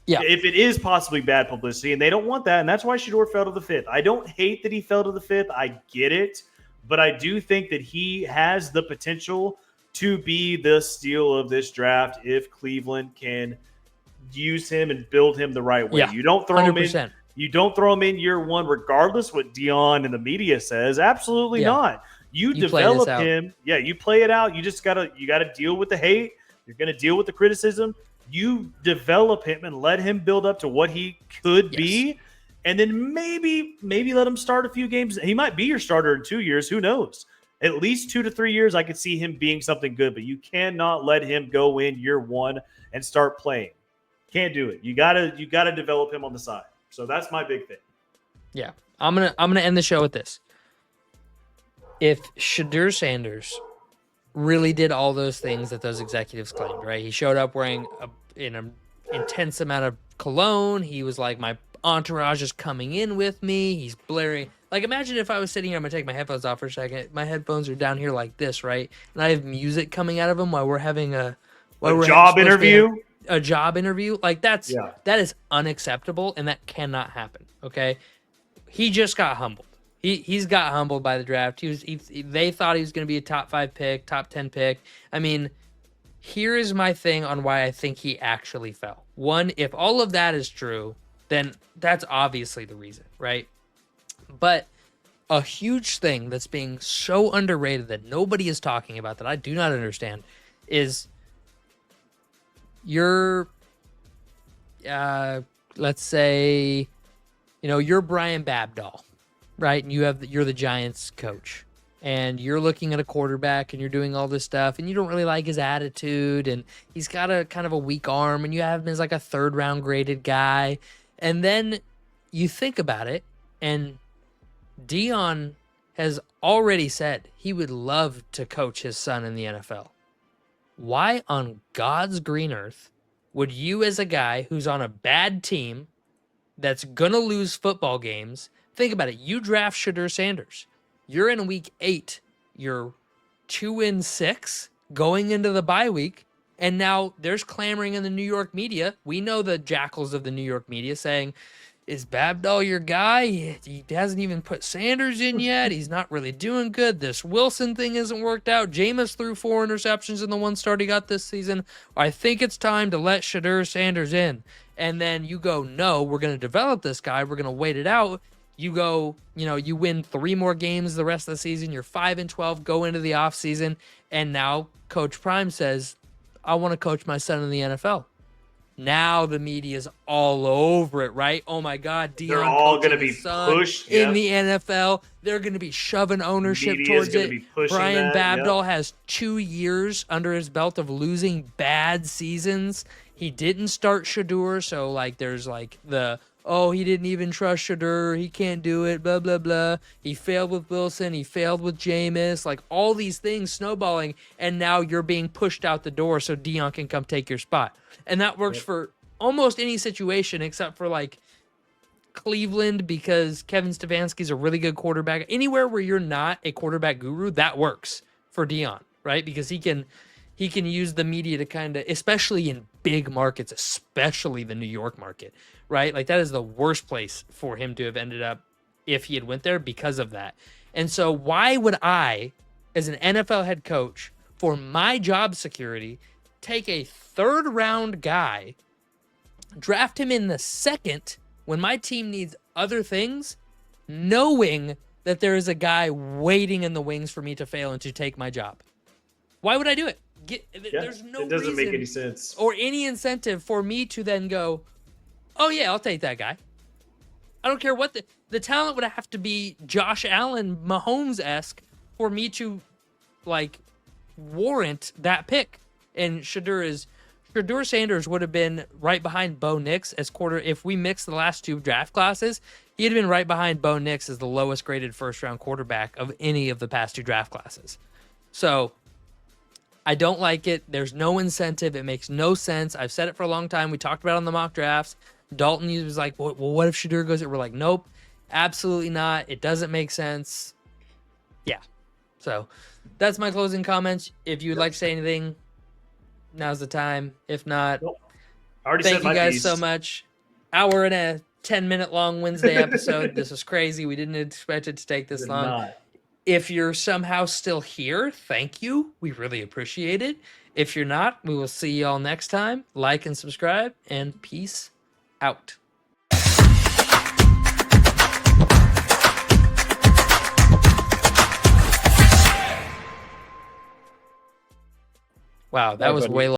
Speaker 3: Yeah. If it is possibly bad publicity, and they don't want that, and that's why Shedeur fell to the 5th. I don't hate that he fell to the 5th. I get it, but I do think that he has the potential to be the steal of this draft if Cleveland can use him and build him the right way. You don't throw 100%. Him in. You don't throw him in year one, regardless what Dion and the media says. Absolutely not. You develop him. Yeah, you play it out. You just gotta deal with the hate. You're gonna deal with the criticism. You develop him and let him build up to what he could be. and then maybe let him start a few games. He might be your starter in 2 years. Who knows? At least 2 to 3 years, I could see him being something good. But you cannot let him go in year one and start playing. Can't do it. You gotta develop him on the side. So that's my big thing.
Speaker 1: Yeah, I'm gonna end the show with this. If Shedeur Sanders really did all those things that those executives claimed, right? He showed up wearing an intense amount of cologne. He was like, my entourage is coming in with me. He's blaring. Like, imagine if I was sitting here, I'm going to take my headphones off for a second. My headphones are down here like this, right? And I have music coming out of them while we're having a
Speaker 3: job interview.
Speaker 1: A job interview. Like, that is unacceptable, and that cannot happen, okay? He just got humbled. He's got humbled by the draft. They thought he was going to be a top 5 pick, top 10 pick. I mean, here is my thing on why I think he actually fell. One, if all of that is true, then that's obviously the reason, right? But a huge thing that's being so underrated that nobody is talking about, that I do not understand, is you're, let's say, you're Brian Babdall. Right, and you're the Giants coach, and you're looking at a quarterback, and you're doing all this stuff, and you don't really like his attitude, and he's got a kind of a weak arm, and you have him as like a 3rd round graded guy, and then you think about it, and Deion has already said he would love to coach his son in the NFL. Why on God's green earth would you, as a guy who's on a bad team that's gonna lose football games? Think about it. You draft Shedeur Sanders. You're in week 8. You're 2-6 going into the bye week. And now there's clamoring in the New York media. We know the jackals of the New York media saying, is Babdall your guy? He hasn't even put Sanders in yet. He's not really doing good. This Wilson thing hasn't worked out. Jameis threw 4 interceptions in the one start he got this season. I think it's time to let Shedeur Sanders in. And then you go, no, we're going to develop this guy. We're going to wait it out. You go, you win 3 more games the rest of the season. You're 5-12, go into the offseason. And now Coach Prime says, I want to coach my son in the NFL. Now the media is all over it, right? Oh my God, Deion,
Speaker 3: they're all going to be pushed
Speaker 1: in the NFL. They're going to be shoving ownership towards it. Brian Babdall has 2 years under his belt of losing bad seasons. He didn't start Shedeur, so there's he didn't even trust Shedeur. He can't do it, blah, blah, blah. He failed with Wilson. He failed with Jameis. All these things snowballing, and now you're being pushed out the door so Deion can come take your spot. And that works for almost any situation except for, Cleveland, because Kevin Stefanski's a really good quarterback. Anywhere where you're not a quarterback guru, that works for Deion, right? Because he can use the media to kind of, especially in big markets, especially the New York market, right? That is the worst place for him to have ended up if he had went there because of that. And so why would I, as an NFL head coach, for my job security, take a 3rd round guy, draft him in the 2nd when my team needs other things, knowing that there is a guy waiting in the wings for me to fail and to take my job? Why would I do it? There's no
Speaker 3: it doesn't
Speaker 1: reason
Speaker 3: make any sense
Speaker 1: or any incentive for me to then go, oh yeah, I'll take that guy. I don't care what the talent would have to be Josh Allen, Mahomes-esque for me to warrant that pick. And Shedeur Sanders would have been right behind Bo Nix as if we mixed the last 2 draft classes, he'd have been right behind Bo Nix as the lowest graded 1st round quarterback of any of the past 2 draft classes. So I don't like it. There's no incentive. It makes no sense. I've said it for a long time. We talked about it on the mock drafts. Dalton was like, well, what if Shedeur goes? We're like, nope, absolutely not. It doesn't make sense. Yeah. So that's my closing comments. If you would like to say anything, now's the time. If not, thank you guys so much. Hour and a 10-minute long Wednesday episode. This was crazy. We didn't expect it to take this long. If you're somehow still here, thank you. We really appreciate it. If you're not, we will see y'all next time. Like and subscribe, and peace out. Wow, that was way